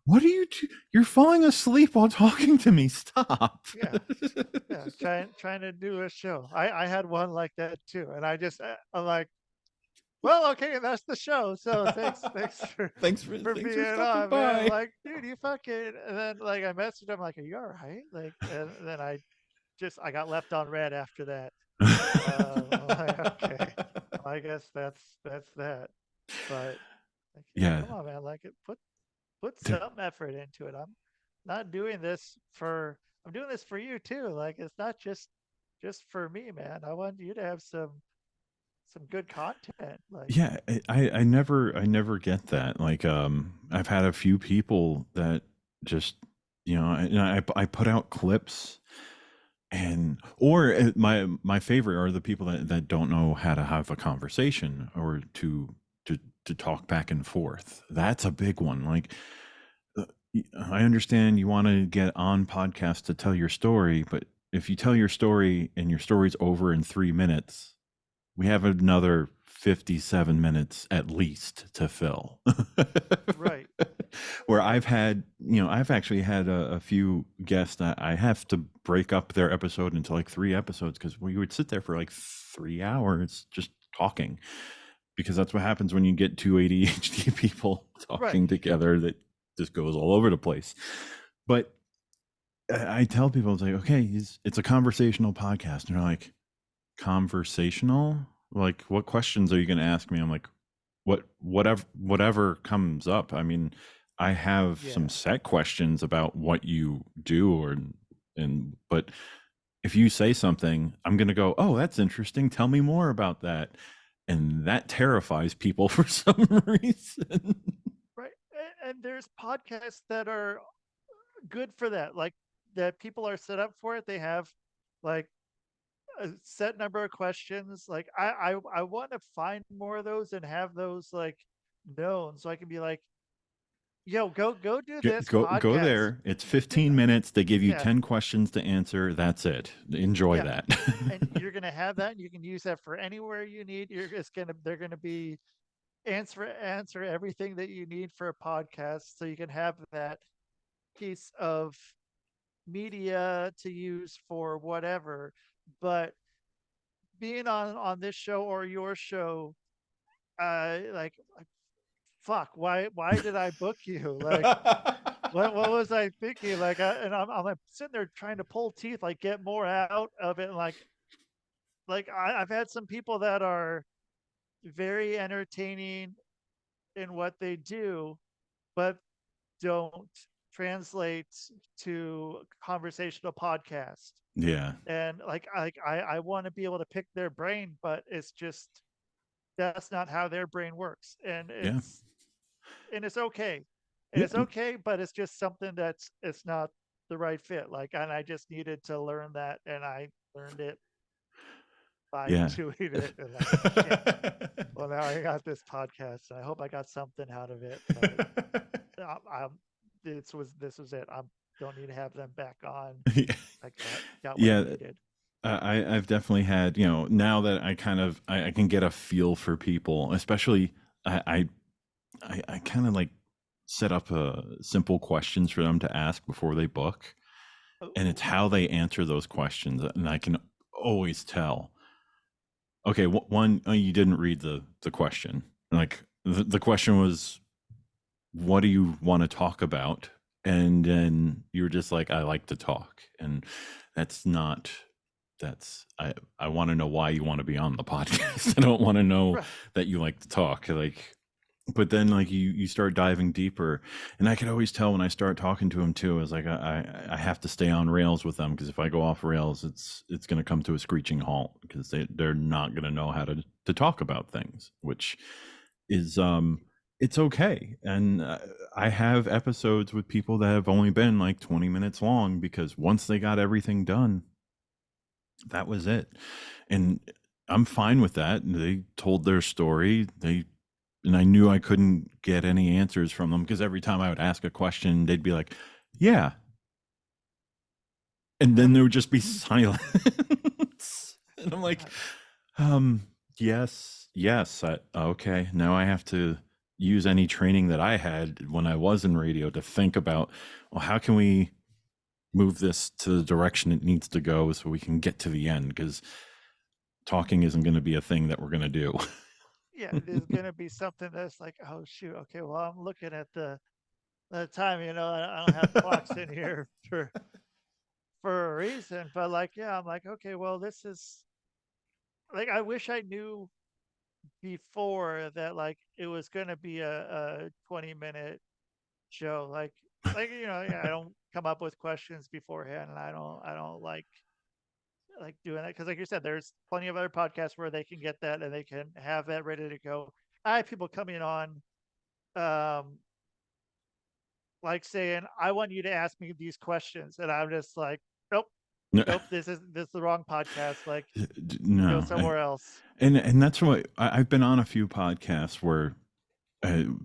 what are you? You're falling asleep while talking to me. Stop. Yeah. Trying to do a show. I had one like that too, and I'm like, well, okay, that's the show. So thanks for being on, by. man. Like, dude, you fucking. And then like I messaged him like, are you all right? Like, and then I got left on red after that. Like, okay, I guess that's that. But like, yeah, come on, man. Like, put some effort into it. I'm not doing this for. I'm doing this for you too. Like, it's not just for me, man. I want you to have some good content. Like, yeah, I never get that. Like, I've had a few people that just, I put out clips or my favorite are the people that don't know how to have a conversation or to talk back and forth. That's a big one. Like, I understand you want to get on podcast to tell your story, but if you tell your story and your story's over in 3 minutes, we have another 57 minutes at least to fill. right. Where I've actually had a few guests that I have to break up their episode into like 3 episodes because we would sit there for like 3 hours just talking, because that's what happens when you get two ADHD people talking together. That just goes all over the place. But I tell people, it's like, okay, it's a conversational podcast. And they're like, conversational? Like, what questions are you going to ask me? I'm like, whatever comes up. I mean, I have some set questions about what you do, but if you say something, I'm going to go, oh, that's interesting. Tell me more about that. And that terrifies people for some reason. Right. And there's podcasts that are good for that. Like, that people are set up for it. They have like a set number of questions. Like, I want to find more of those and have those like known, so I can be like, yo, go do this. Go podcast. there. It's 15 minutes. They give you 10 questions to answer. That's it. Enjoy that. And you're gonna have that, and you can use that for anywhere you need. They're gonna be answer everything that you need for a podcast, so you can have that piece of media to use for whatever. But being on this show or your show, like fuck, why did I book you? Like, what was I thinking? Like, I'm like sitting there trying to pull teeth, like get more out of it. And like I've had some people that are very entertaining in what they do, but don't translate to conversational podcast. Yeah. And I want to be able to pick their brain, but it's just that's not how their brain works. Yeah. And it's okay. And Yeah. it's okay, but it's just something that's it's not the right fit. Like, and I just needed to learn that, and I learned it by Yeah. doing it. And like, shit. Well, now I got this podcast. I hope I got something out of it. But this was it. I don't need to have them back on. Yeah. I got what I Yeah. needed. I've definitely had, now that I kind of I can get a feel for people, especially I kind of like set up simple questions for them to ask before they book, and it's how they answer those questions, and I can always tell. Okay, one, you didn't read the question. Like the question was, what do you want to talk about? And then you were just like, I like to talk, and that's not. I want to know why you want to be on the podcast. I don't want to know that you like to talk. Like, but then like you start diving deeper, and I could always tell when I start talking to them too. I was like, I have to stay on rails with them, because if I go off rails, it's going to come to a screeching halt, because they're not going to know how to talk about things, which is it's okay. And I have episodes with people that have only been like 20 minutes long, because once they got everything done, that was it. And I'm fine with that. They told their story. And I knew I couldn't get any answers from them, because every time I would ask a question, they'd be like, yeah. And then there would just be silence. And I'm like, yes. Okay. Now I have to use any training that I had when I was in radio to think about, well, how can we move this to the direction it needs to go so we can get to the end, because talking isn't going to be a thing that we're going to do. Yeah, there's gonna be something that's like, oh shoot, okay, well I'm looking at the time, I don't have clocks in here for a reason, but like, yeah, I'm like, okay, well this is like, I wish I knew before that like it was gonna be a 20-minute show. I don't come up with questions beforehand, and I don't like doing that, because like you said, there's plenty of other podcasts where they can get that and they can have that ready to go. I have people coming on like saying, I want you to ask me these questions, and I'm just like, nope, nope, this is the wrong podcast. Like, No, go somewhere else. And that's what I've been on a few podcasts where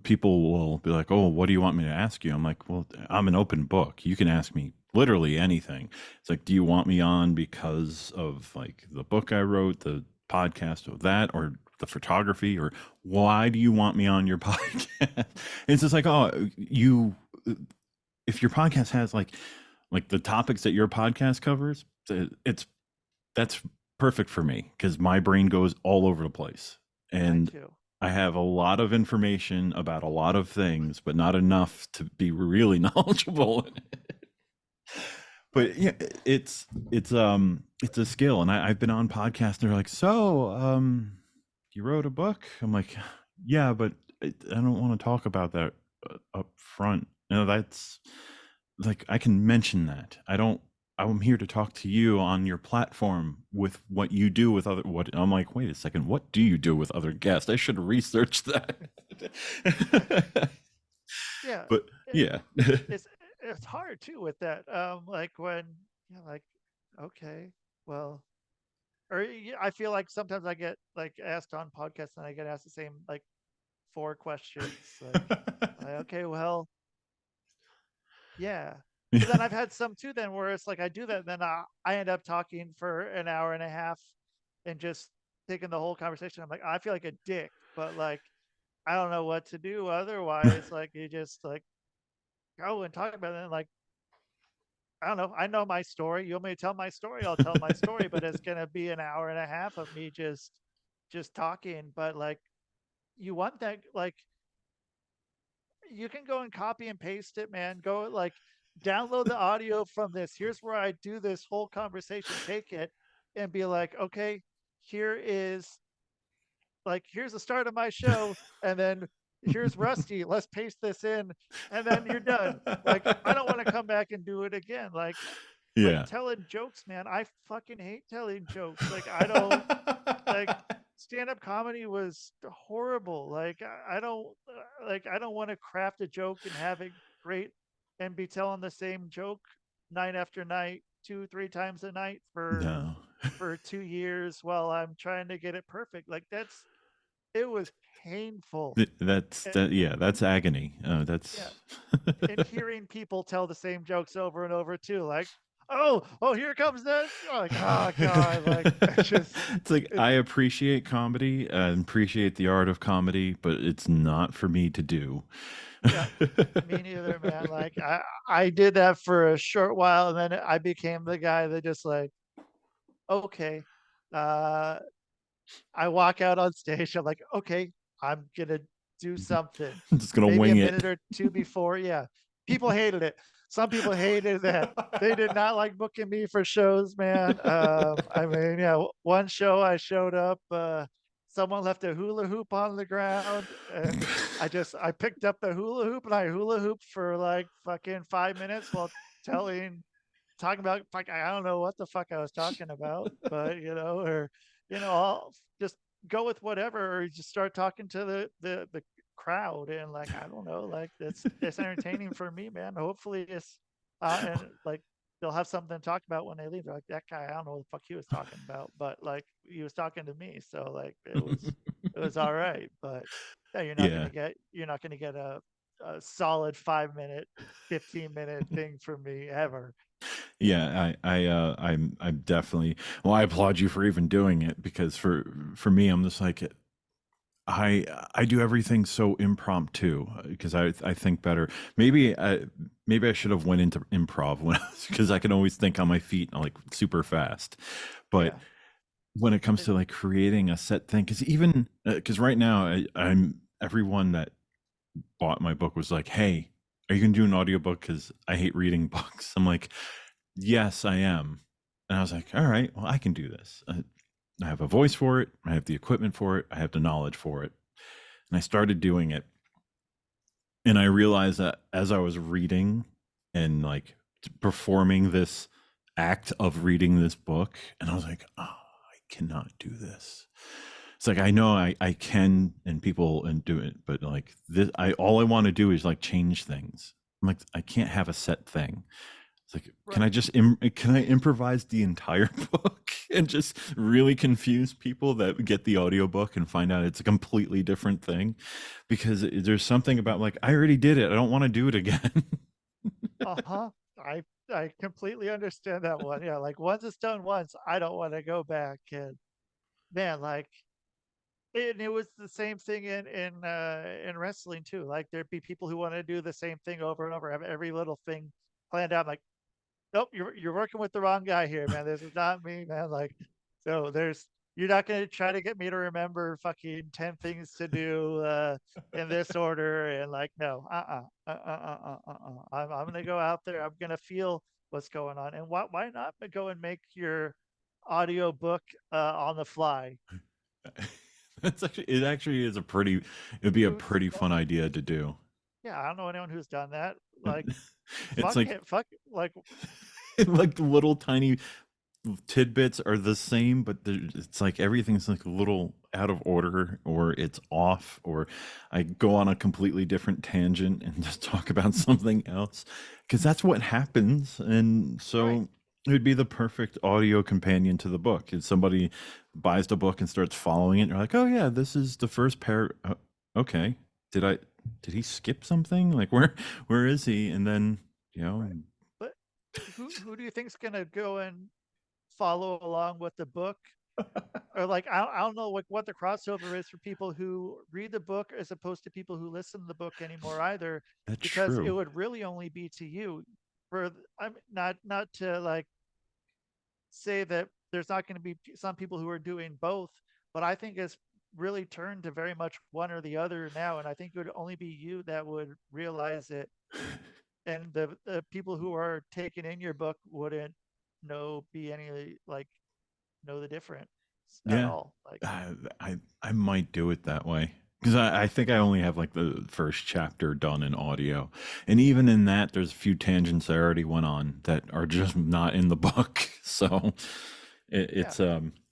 people will be like, oh, what do you want me to ask you? I'm like, well, I'm an open book. You can ask me literally anything. It's like, do you want me on because of like the book I wrote, the podcast of that, or the photography, or why do you want me on your podcast? It's just like, oh, if your podcast has like the topics that your podcast covers, that's perfect for me, because my brain goes all over the place, and I have a lot of information about a lot of things, but not enough to be really knowledgeable in it. But yeah, it's a skill. And I've been on podcasts, and they're like, so you wrote a book? I'm like, yeah, but I don't want to talk about that up front. That's like, I can mention that. I'm here to talk to you on your platform with what you do with other. What I'm like, wait a second, what do you do with other guests? I should research that. Yeah, but yeah, it's hard too with that. Like when like, okay, well, or I feel like sometimes I get like asked on podcasts, and I get asked the same like 4 questions. Like, okay, well, yeah. But then I've had some too then where it's like I do that, and then I end up talking for an hour and a half and just taking the whole conversation. I'm like, I feel like a dick, but like I don't know what to do otherwise. Like you just like go and talk about it, and like, I don't know. I know my story. You want me to tell my story? I'll tell my story, but it's gonna be an hour and a half of me just talking. But like, you want that, like, you can go and copy and paste it, man. Go like download the audio from this. Here's where I do this whole conversation. Take it and be like, okay, here is like here's the start of my show, and then here's Rusty. Let's paste this in, and then you're done. Like I don't want to come back and do it again. Like Yeah. telling jokes, man. I fucking hate telling jokes. Like I don't like stand-up comedy was horrible. Like I don't like I don't want to craft a joke and have it great and be telling the same joke night after night, 2, 3 times a night No. for 2 years while I'm trying to get it perfect. Like it was painful. That's And, that. Yeah, that's agony. yeah, That's and hearing people tell the same jokes over and over too, like, oh, here comes this. You're like, oh god, like it's just it's like it, I appreciate comedy and appreciate the art of comedy, but it's not for me to do. yeah, me neither, man. Like I did that for a short while, and then I became the guy that just like, okay, uh, I walk out on stage. I'm like, okay, I'm gonna do something. I'm just gonna Maybe a wing it. minute or two before, yeah. People hated it. Some people hated that. They did not like booking me for shows, man. I mean, yeah, one show I showed up, someone left a hula hoop on the ground, and I picked up the hula hoop and I hula hooped for like fucking 5 minutes while talking about fuck. I don't know what the fuck I was talking about, but or I'll just go with whatever, or you just start talking to the crowd, and like I don't know, like it's entertaining for me, man. Hopefully it's and like they'll have something to talk about when they leave. They're like, that guy, I don't know what the fuck he was talking about, but like he was talking to me, so like it was all right. But yeah, Yeah. you're not gonna get a solid 5 minute, 15 minute thing from me ever. Yeah, I'm definitely. Well, I applaud you for even doing it, because for me, I'm just like I do everything so impromptu, because I think better. Maybe I should have went into improv when because I can always think on my feet like super fast. But Yeah. when it comes It, to like creating a set thing, because even because right now I'm everyone that bought my book was like, hey, are you gonna do an audiobook, because I hate reading books. I'm like, yes, I am. And I was like, all right, well, I can do this. I have a voice for it. I have the equipment for it. I have the knowledge for it. And I started doing it. And I realized that as I was reading and like performing this act of reading this book, and I was like, oh, I cannot do this. It's like I know I can, and people and do it, but like this, all I want to do is like change things. I'm like, I can't have a set thing. It's like, can I right. just can I improvise the entire book and just really confuse people that get the audiobook and find out it's a completely different thing? Because there's something about like, I already did it. I don't want to do it again. Uh-huh. I completely understand that one. Yeah, like once it's done once, I don't want to go back. And man, like it was the same thing in wrestling too. Like there'd be people who want to do the same thing over and over, have every little thing planned out. I'm like, nope, you're working with the wrong guy here, man. This is not me, man. Like, so you're not gonna try to get me to remember fucking 10 things to do in this order, and like, no, I'm gonna go out there. I'm gonna feel what's going on, and why not go and make your audio book on the fly? It actually is it'd be a Who's pretty done fun that? idea to do. Yeah, I don't know anyone who's done that. Like, It's fuck like it, fuck like like little tiny tidbits are the same, but it's like everything's like a little out of order, or it's off, or I go on a completely different tangent and just talk about something else, because that's what happens. And right. so it would be the perfect audio companion to the book. If somebody buys the book and starts following it, you're like, oh yeah, this is the first pair. Okay, did I did he skip something? Like where is he? And then you know. Right. But who do you think's gonna go and follow along with the book? Or like I don't know like what the crossover is for people who read the book as opposed to people who listen to the book anymore either, That's because it true. would really only be to you. For I'm not to like say that there's not going to be some people who are doing both, but I think as really turn to very much one or the other now, and I think it would only be you that would realize it, and the people who are taking in your book wouldn't be any like know the difference at Yeah, all. Like, I might do it that way because I think I only have like the first chapter done in audio, and even in that, there's a few tangents I already went on that are just not in the book. So yeah, it's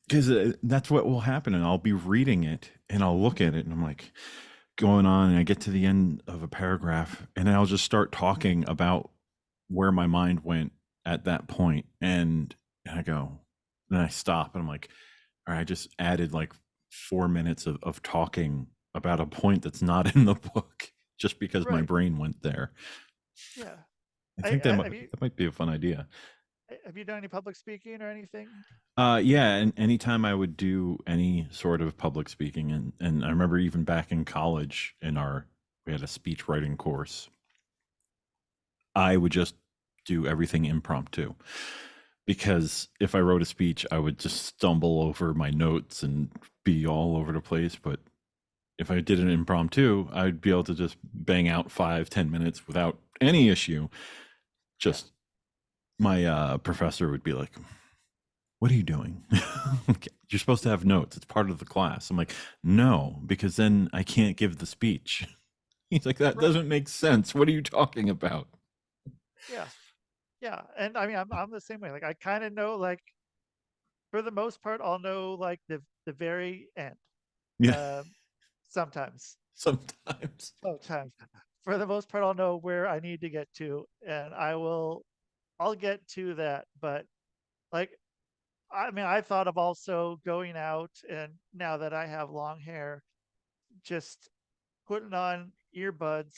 because that's what will happen, and I'll be reading it and I'll look at it and I'm like going on, and I get to the end of a paragraph, and I'll just start talking about where my mind went at that point, and I go, and I stop, and I'm like, all right, I just added like 4 minutes of talking about a point that's not in the book just because my right, brain went there. yeah. I think Have you that might be a fun idea. done any public speaking or anything? Yeah, and anytime I would do any sort of public speaking, and I remember even back in college we had a speech writing course. I would just do everything impromptu because if I wrote a speech, I would just stumble over my notes and be all over the place. But if I did an impromptu, I'd be able to just bang out 5-10 minutes without any issue. Just my professor would be like, what are you doing? You're supposed to have notes. It's part of the class. I'm like, no, because then I can't give the speech. He's like, that Right. doesn't make sense. What are you talking about? Yeah. Yeah. And I mean, I'm the same way. Like, I kind of know, like, for the most part, I'll know like the very end. Yeah, Um, sometimes, sometimes. sometimes, for the most part, I'll know where I need to get to, and I'll get to that. But like, I mean, I thought of also going out, and now that I have long hair, just putting on earbuds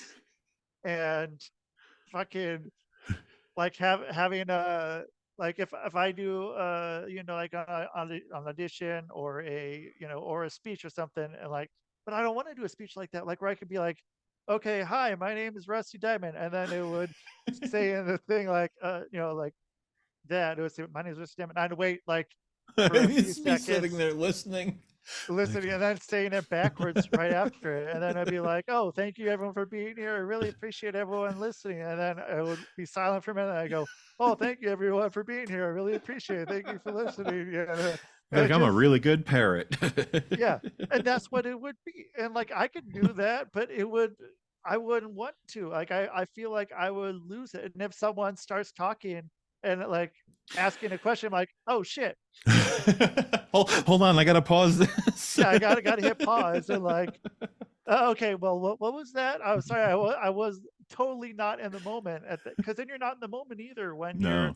and fucking like having a like if I do like on an audition or a or a speech or something, and like, but I don't want to do a speech like that, like where I could be like, okay, hi, my name is Rusty Diamond, and then it would say in the thing like like that, it would say my name is Rusty Diamond, and I'd wait like for a few Just be sitting seconds there listening. listening, Like, and then saying it backwards right after it. And then I'd be like, oh, thank you everyone for being here. I really appreciate everyone listening. And then I would be silent for a minute. And I go, oh, thank you everyone for being here. I really appreciate it. Thank you for listening. Yeah. like And I'm a just, really good parrot. yeah. And that's what it would be. And like, I could do that, but I wouldn't want to. Like, I feel like I would lose it. And if someone starts talking and like asking a question, I'm like, oh shit. Hold on, I gotta pause this. Yeah, I gotta hit pause and like, okay, well, what was that? I'm sorry, I was totally not in the moment at that, because then you're not in the moment either when No.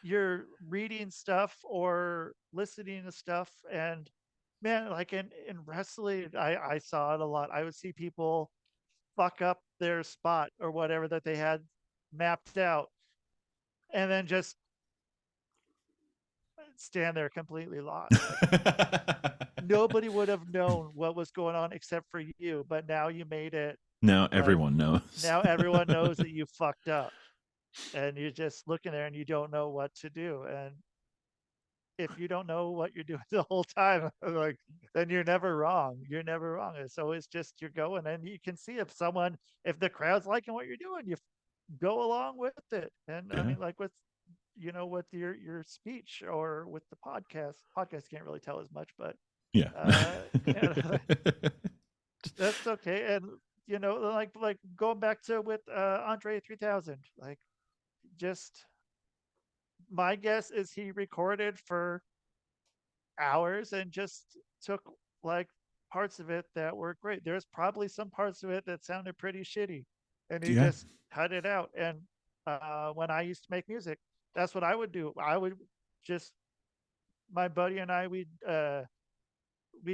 you're reading stuff or listening to stuff. And man, like in wrestling, I saw it a lot. I would see people fuck up their spot or whatever that they had mapped out, and then just stand there completely lost. Like, nobody would have known what was going on except for you, but now you made it Now like, everyone knows. now everyone knows that you fucked up, and you're just looking there and you don't know what to do. And if you don't know what you're doing the whole time, like, then you're never wrong. You're never wrong. It's always just you're going, and you can see if the crowd's liking what you're doing, you go along with it. And I Yeah. mean, like with with your speech or with the podcast can't really tell as much, but Yeah. and that's okay. And like going back to with Andre 3000, like, just my guess is he recorded for hours and just took like parts of it that were great. There's probably some parts of it that sounded pretty shitty, and he Yeah. just cut it out. And when I used to make music, that's what I would do. I would just my buddy and I we'd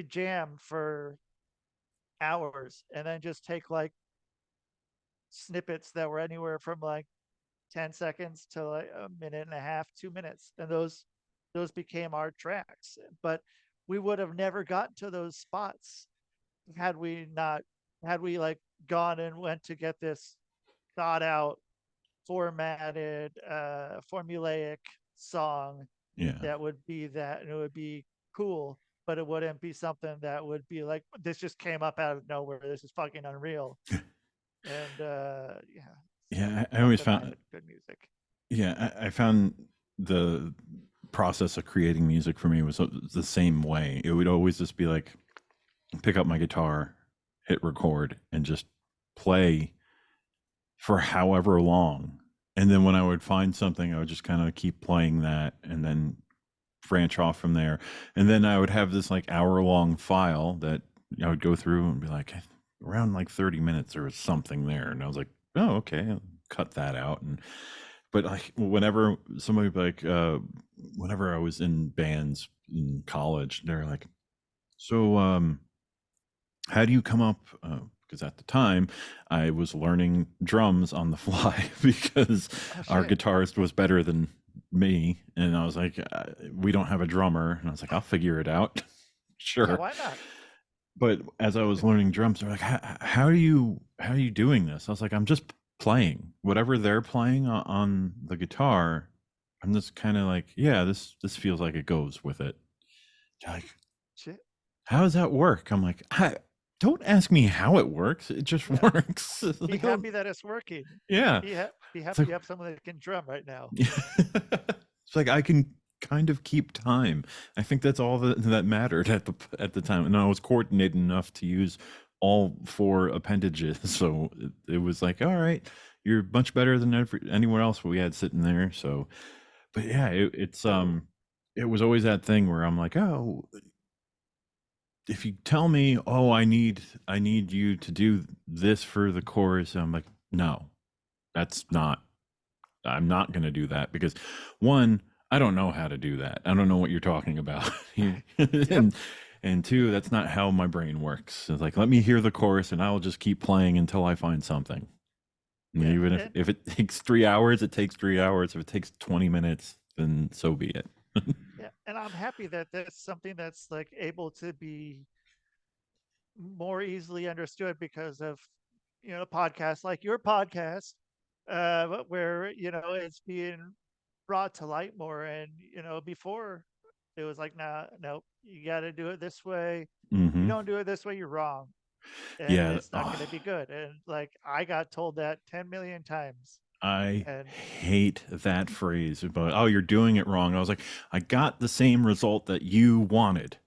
jam for hours and then just take like snippets that were anywhere from like 10 seconds to like a minute and a half, 2 minutes. And those became our tracks. But we would have never gotten to those spots had we not had we like gone and went to get this thought out, formatted, formulaic song Yeah. that would be that, and it would be cool. but it wouldn't be something that would be like, this just came up out of nowhere. This is fucking unreal. And yeah. Yeah, I always something found good music. Yeah, I found the process of creating music for me was the same way. It would always just be like pick up my guitar, hit record, and just play for however long. And then when I would find something, I would just kind of keep playing that and then branch off from there. And then I would have this like hour-long file that I would go through and be like, around like 30 minutes or something there. And I was like, oh, okay, I'll cut that out. But like whenever somebody like whenever I was in bands in college, they're like, so how do you come up, because at the time I was learning drums on the fly because our guitarist was better than me, and I was like, we don't have a drummer, and I was like, I'll figure it out. Sure. Yeah, why not? But as I was learning drums, they're like, how are you doing this? I was like, I'm just playing whatever they're playing on the guitar. I'm just kind of like, yeah, this feels like it goes with it. They're like, shit, how does that work? I'm like, don't ask me how it works. It just works. Be Like, happy that it's working. yeah. Be happy like, you have someone that can drum right now. It's like I can kind of keep time. I think that's all that mattered at the time, and I was coordinated enough to use all 4 appendages. So it was like, all right, you're much better than anyone else we had sitting there. So, but yeah, it was always that thing where I'm like, oh, if you tell me, oh, I need you to do this for the chorus, I'm like, no, I'm not going to do that, because one, I don't know how to do that. I don't know what you're talking about. And 2, that's not how my brain works. It's like, let me hear the chorus and I'll just keep playing until I find something. And even if it takes 3 hours, it takes 3 hours. If it takes 20 minutes, then so be it. Yeah, and I'm happy that that's something that's like able to be more easily understood because of podcasts like your podcast, where it's being brought to light more. And before it was like, nah, nope, you got to do it this way. Mm-hmm. You don't do it this way, you're wrong, and it's not going to be good. And like, I got told that 10 million times. I hate that phrase about, oh, you're doing it wrong. I was like, I got the same result that you wanted.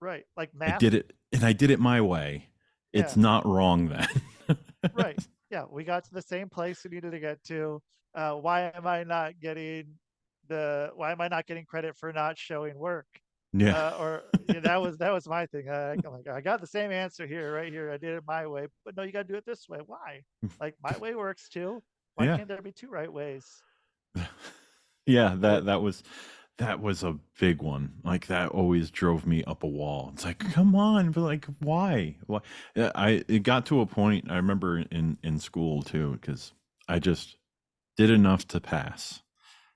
Right. Like math. I did it, and I did it my way. It's not wrong then. Right. Yeah. We got to the same place we needed to get to. Why am I not getting credit for not showing work? Yeah. That was my thing. I'm like, I got the same answer here, right here. I did it my way, but no, you got to do it this way. Why? Like, my way works too. Why can't there be 2 right ways? Yeah, that was a big one. Like, that always drove me up a wall. It's like, come on, but like, why? It got to a point, I remember in school too, because I just did enough to pass.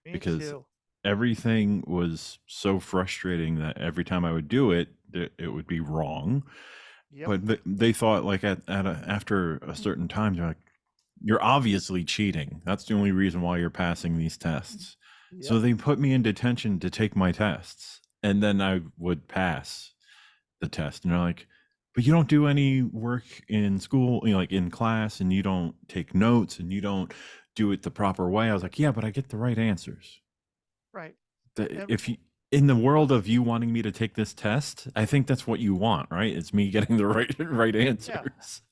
Me because too. Everything was so frustrating that every time I would do it, it would be wrong. Yep. But they thought, like, after a certain time, they're like, you're obviously cheating. That's the only reason why you're passing these tests. Yep. So they put me in detention to take my tests, and then I would pass the test. And they're like, but you don't do any work in school, like in class, and you don't take notes, and you don't do it the proper way. I was like, yeah, but I get the right answers. Right. If you, in the world of you wanting me to take this test, I think that's what you want, right? It's me getting the right answers.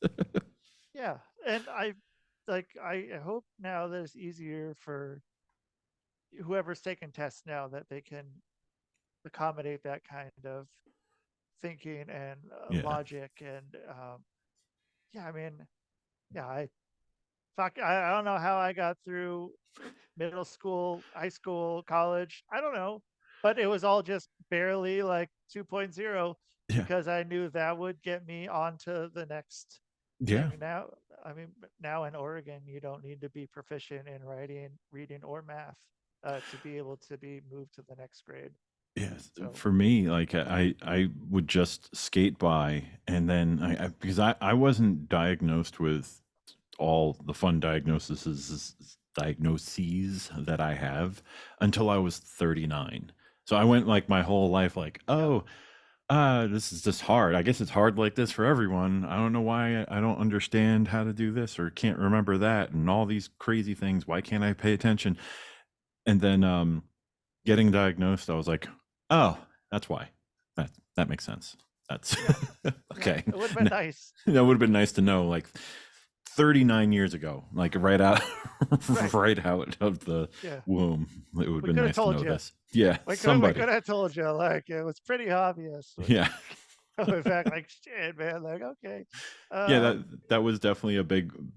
Yeah. And I hope now that it's easier for whoever's taking tests now, that they can accommodate that kind of thinking and logic. And I mean, I don't know how I got through middle school, high school, college. I don't know, but it was all just barely like 2.0 because I knew that would get me onto the next thing. Now in Oregon, you don't need to be proficient in writing, reading, or math to be able to be moved to the next grade. Yes. So, for me, like, I would just skate by, and then because I wasn't diagnosed with all the fun diagnoses that I have until I was 39. So I went like my whole life like, oh, This is just hard. I guess it's hard like this for everyone. I don't know why I don't understand how to do this or can't remember that and all these crazy things. Why can't I pay attention? And then getting diagnosed, I was like, oh, that's why. That makes sense. That's okay. Yeah, it would have been nice. That would have been nice to know, like 39 years ago, like right out, right out of the womb. It would have been nice to know this. Yeah, somebody could have told you. Like it was pretty obvious. Yeah. In fact, like shit, man. Like okay. Yeah, that was definitely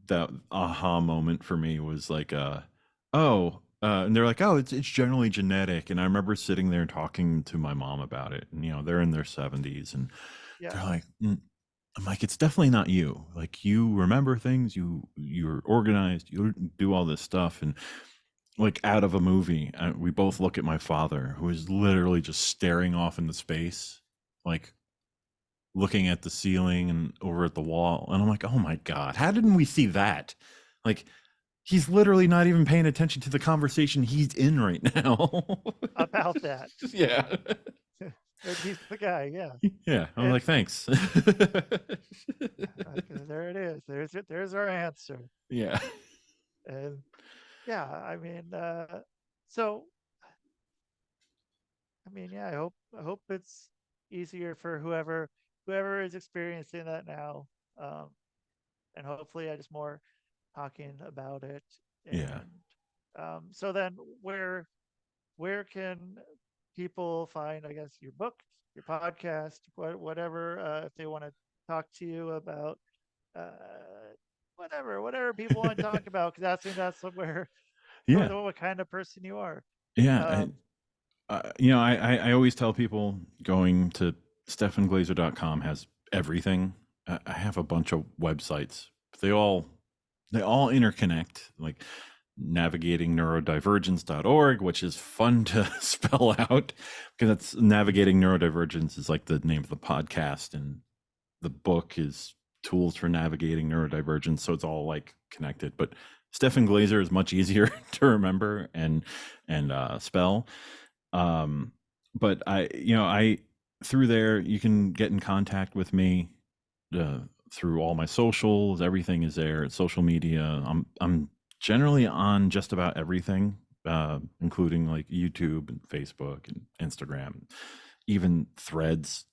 that aha moment for me. Was like, and they're like, oh, it's generally genetic. And I remember sitting there talking to my mom about it, and they're in their 70s, and they're like, I'm like, it's definitely not you. Like, you remember things, you're organized, you do all this stuff. And like out of a movie, we both look at my father, who is literally just staring off into space, like looking at the ceiling and over at the wall. And I'm like, oh my God, how didn't we see that? Like, he's literally not even paying attention to the conversation he's in right now. About that. Yeah. He's the guy, yeah. Yeah, I'm like, thanks. There it is. There's our answer. Yeah. And yeah, I mean, so I mean, yeah, I hope it's easier for whoever is experiencing that now. And hopefully I just more talking about it. And, Yeah. So then where can people find, I guess, your book, your podcast, whatever, if they want to talk to you about whatever people want to talk about, because that's where what kind of person you are. Yeah. I always tell people going to stefanglazer.com has everything. I have a bunch of websites, but they all interconnect, like navigatingneurodivergence.org, which is fun to spell out because that's Navigating Neurodivergence is like the name of the podcast, and the book is Tools for Navigating Neurodivergence. So it's all like connected, but Stefan Glazer is much easier to remember and spell. But I through there, you can get in contact with me through all my socials. Everything is there. Social media. I'm generally on just about everything, including like YouTube and Facebook and Instagram, even Threads.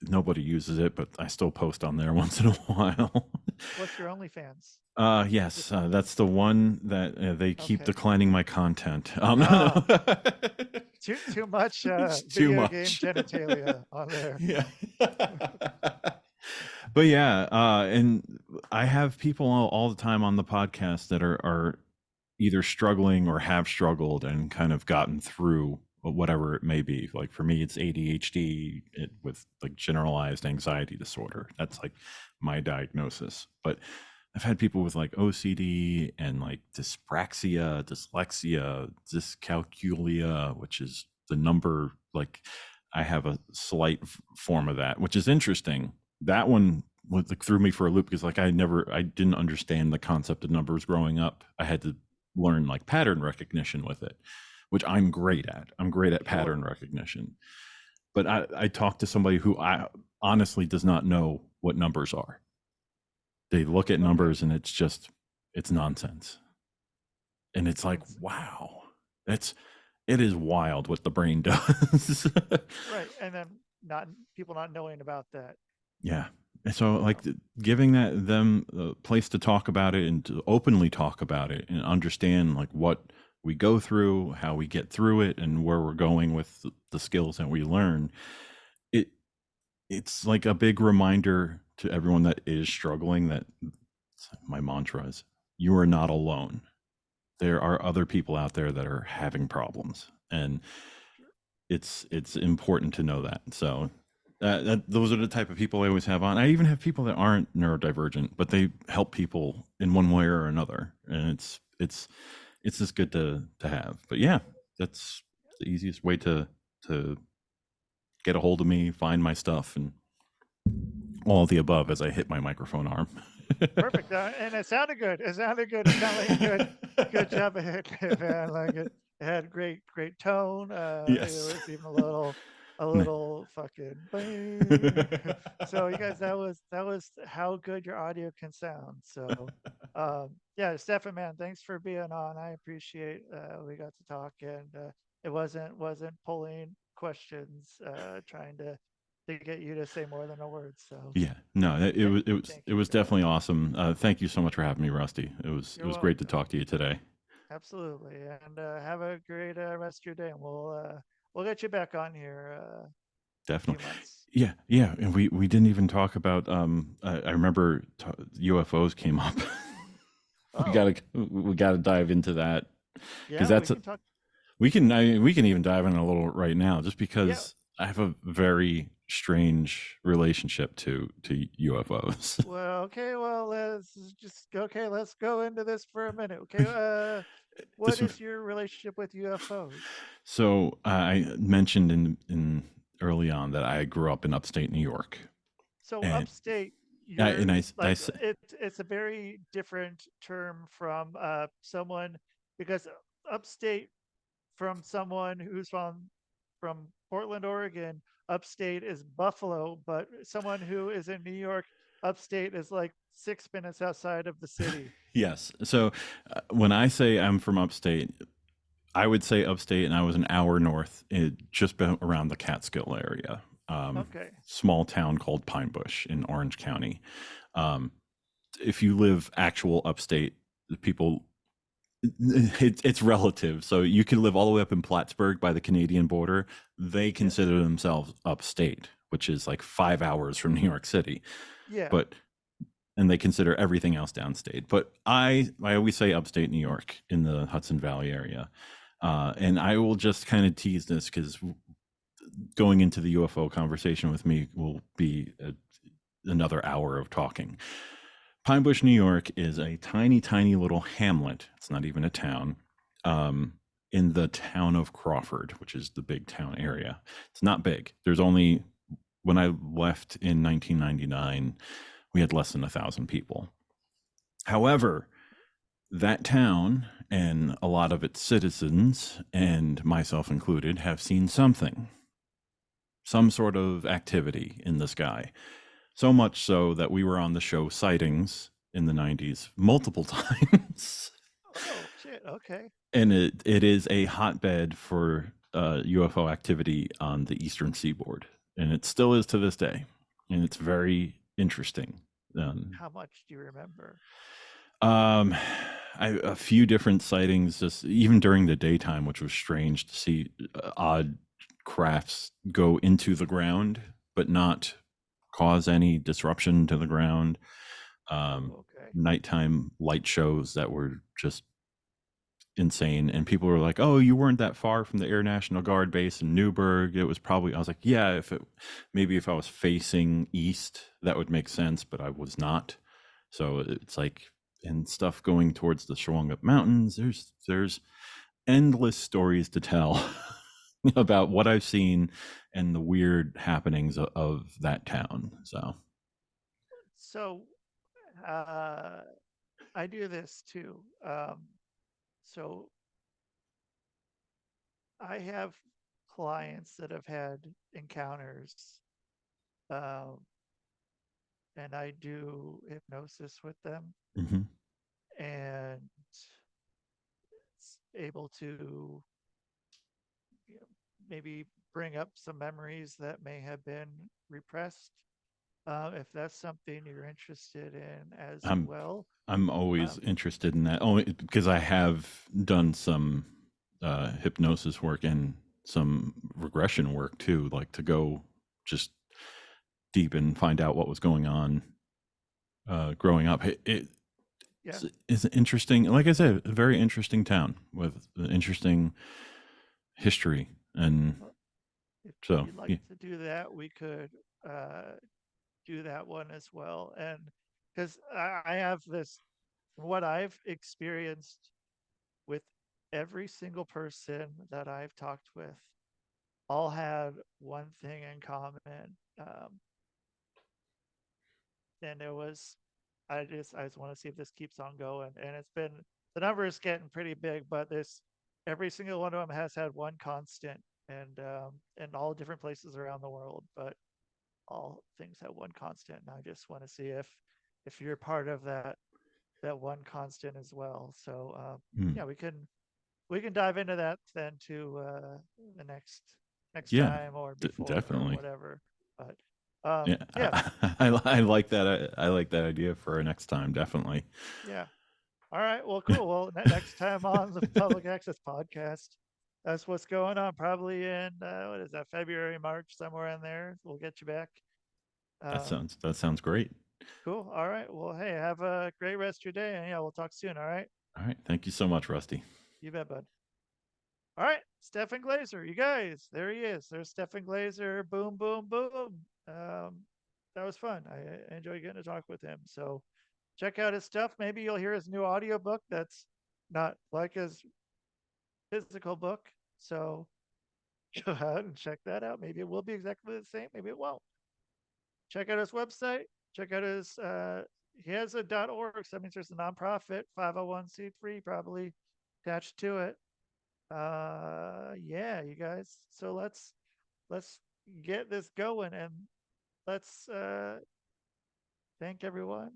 Nobody uses it, but I still post on there once in a while. What's your OnlyFans? Yes, that's the one that they keep declining my content. Too much too much game genitalia on there. Yeah. But yeah, and I have people all the time on the podcast that are either struggling or have struggled and kind of gotten through whatever it may be. Like for me, it's ADHD with like generalized anxiety disorder. That's like my diagnosis. But I've had people with like OCD and like dyspraxia, dyslexia, dyscalculia, which is the number, like I have a slight form of that, which is interesting. That one like threw me for a loop because like I didn't understand the concept of numbers growing up. I had to learn like pattern recognition with it, which I'm great at. I'm great at pattern recognition. But I talked to somebody who I honestly does not know what numbers are. They look at numbers and it's nonsense. And it's like, wow, it is wild what the brain does. Right. And then people not knowing about that. Yeah. So like giving them a place to talk about it and to openly talk about it and understand like what we go through, how we get through it, and where we're going with the skills that we learn. It's like a big reminder to everyone that is struggling that my mantra is, you are not alone. There are other people out there that are having problems, and it's important to know that. So those are the type of people I always have on. I even have people that aren't neurodivergent, but they help people in one way or another, and it's just good to have. But yeah, that's the easiest way to get a hold of me, find my stuff, and all of the above as I hit my microphone arm. Perfect. And it sounded good. It sounded like good job of it, man. Like it had great tone. Yes. It was even a little a little fucking bang. So you guys, that was how good your audio can sound. So yeah, Stefan, man, thanks for being on. I appreciate we got to talk, and it wasn't pulling questions, trying to get you to say more than a word. So Yeah, no, it was thank it you was for that. definitely awesome. Thank you so much for having me, Rusty. It You're was great to welcome. talk to you today. Absolutely, and have a great rest of your day, and we'll get you back on here in a few Definitely. months. Yeah, yeah, and we didn't even talk about I remember UFOs came up. Oh, We gotta dive into that because yeah, we that's can talk. we can even dive in a little right now just Yeah. because I have a very strange relationship to UFOs. Well, okay. Well, let's go into this for a minute. Okay. What This is your relationship with UFOs? so I mentioned in early on that I grew up in upstate New York, So and upstate, and you're I like it's a very different term from someone, because upstate, from someone who's from Portland, Oregon, upstate is Buffalo, but someone who is in New York, upstate is like 6 minutes outside of the city. yes. So when I say I'm from upstate, I would say upstate, and I was an hour north, just around the Catskill area. Okay. Small town called Pine Bush in Orange County. Um, if you live actual upstate, the people, it's relative. So you can live all the way up in Plattsburgh by the Canadian border. They Yes. consider themselves upstate, which is like 5 hours from New York City. Yeah. But and they consider everything else downstate. But I always say upstate New York in the Hudson Valley area. And I will just kind of tease this because going into the UFO conversation with me will be another hour of talking. Pine Bush, New York is a tiny, tiny little hamlet. It's not even a town. In the town of Crawford, which is the big town area. It's not big. There's only, when I left in 1999, we had less than 1,000 people. However, that town and a lot of its citizens, and myself included, have seen something, some sort of activity in the sky. So much so that we were on the show Sightings in the 90s multiple times. Oh shit. Okay. And it is a hotbed for UFO activity on the eastern seaboard. And it still is to this day. And it's very interesting. Um, How much do you remember? Um, a few different sightings, just even during the daytime, which was strange to see odd crafts go into the ground, but not cause any disruption to the ground. Um, Okay. Nighttime light shows that were just insane, and people were like, "Oh, you weren't that far from the Air National Guard base in Newburgh. It was probably." I was like, "Yeah, maybe if I was facing east, that would make sense, but I was not." So it's like, and stuff going towards the Shawangunk Mountains. There's endless stories to tell about what I've seen and the weird happenings of that town. So So uh, I do this too. So I have clients that have had encounters, um, and I do hypnosis with them, mhm. and it's able to, you know, maybe bring up some memories that may have been repressed. If that's something you're interested in as I'm well. I'm always Um, interested in that. Only because I have done some hypnosis work and some regression work too, like to go just deep and find out what was going on growing up. yeah. It's interesting. Like I said, a very interesting town with an interesting history, and Well, if so you'd like yeah. to do that, we could uh, do that one as well. And because I have this, what I've experienced with every single person that I've talked with, all had one thing in common. Um, and it was, I just want to see if this keeps on going. And it's been, the number is getting pretty big, but this, every single one of them has had one constant. and all different places around the world, but all things have one constant. And I just want to see if you're part of that one constant as well. So Hmm. yeah, we can dive into that then to the next Yeah, time or before or definitely. whatever. But Yeah, yeah, I like that. I like that idea for next time. Definitely. yeah. All right. Well, cool. Well, next time on the Public Access Podcast, that's what's going on. Probably in what is that, February, March, somewhere in there. We'll get you back. That sounds great. Cool. All right. Well, hey, have a great rest of your day, and yeah, we'll talk soon. All right. All right. Thank you so much, Rusty. You bet, bud. All right, Stefan Glazer, you guys, there he is. There's Stefan Glazer. Boom, boom, boom. That was fun. I enjoyed getting to talk with him. So check out his stuff. Maybe you'll hear his new audiobook that's not like his physical book. So go ahead and check that out. Maybe it will be exactly the same. Maybe it won't. Check out his website. Check out his he has a .org. So that means there's a nonprofit, 501c3 probably attached to it. Yeah, you guys. So let's get this going, and let's thank everyone.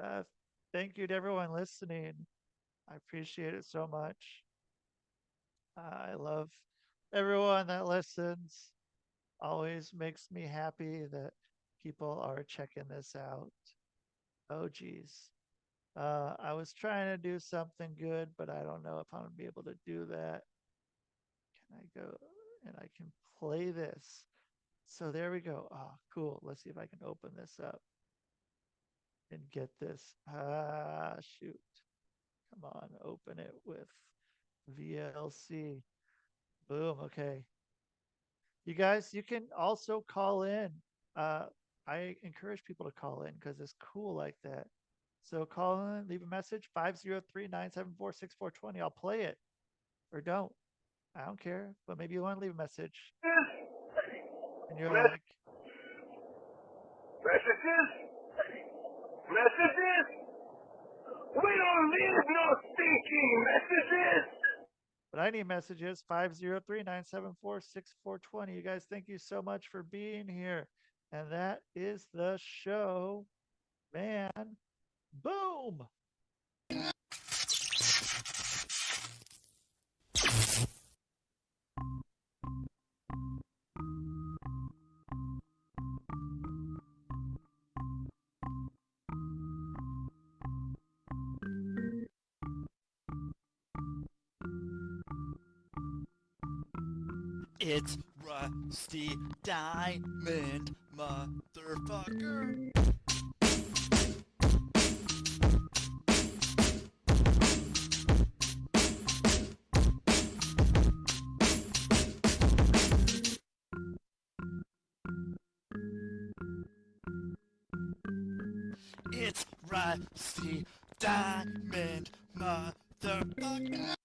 Uh thank you to everyone listening. I appreciate it so much. I love everyone that listens. Always makes me happy that people are checking this out. Oh geez. I was trying to do something good, but I don't know if I'm gonna be able to do that. Can I go and I can play this? So there we go. Oh, cool. Let's see if I can open this up and get this. Ah, shoot. Come on, open it with VLC. Boom. Okay. You guys, you can also call in. Uh, I encourage people to call in because it's cool like that. So call in, leave a message, 503-974-6420. I'll play it or don't. I don't care, but maybe you want to leave a message. And you're like, Messages? Messages? We don't need no stinking messages! but I need messages, 503-974-6420. You guys, thank you so much for being here. And that is the show, man. Boom. It's Rusty Diamond, motherfucker. It's Rusty Diamond, motherfucker.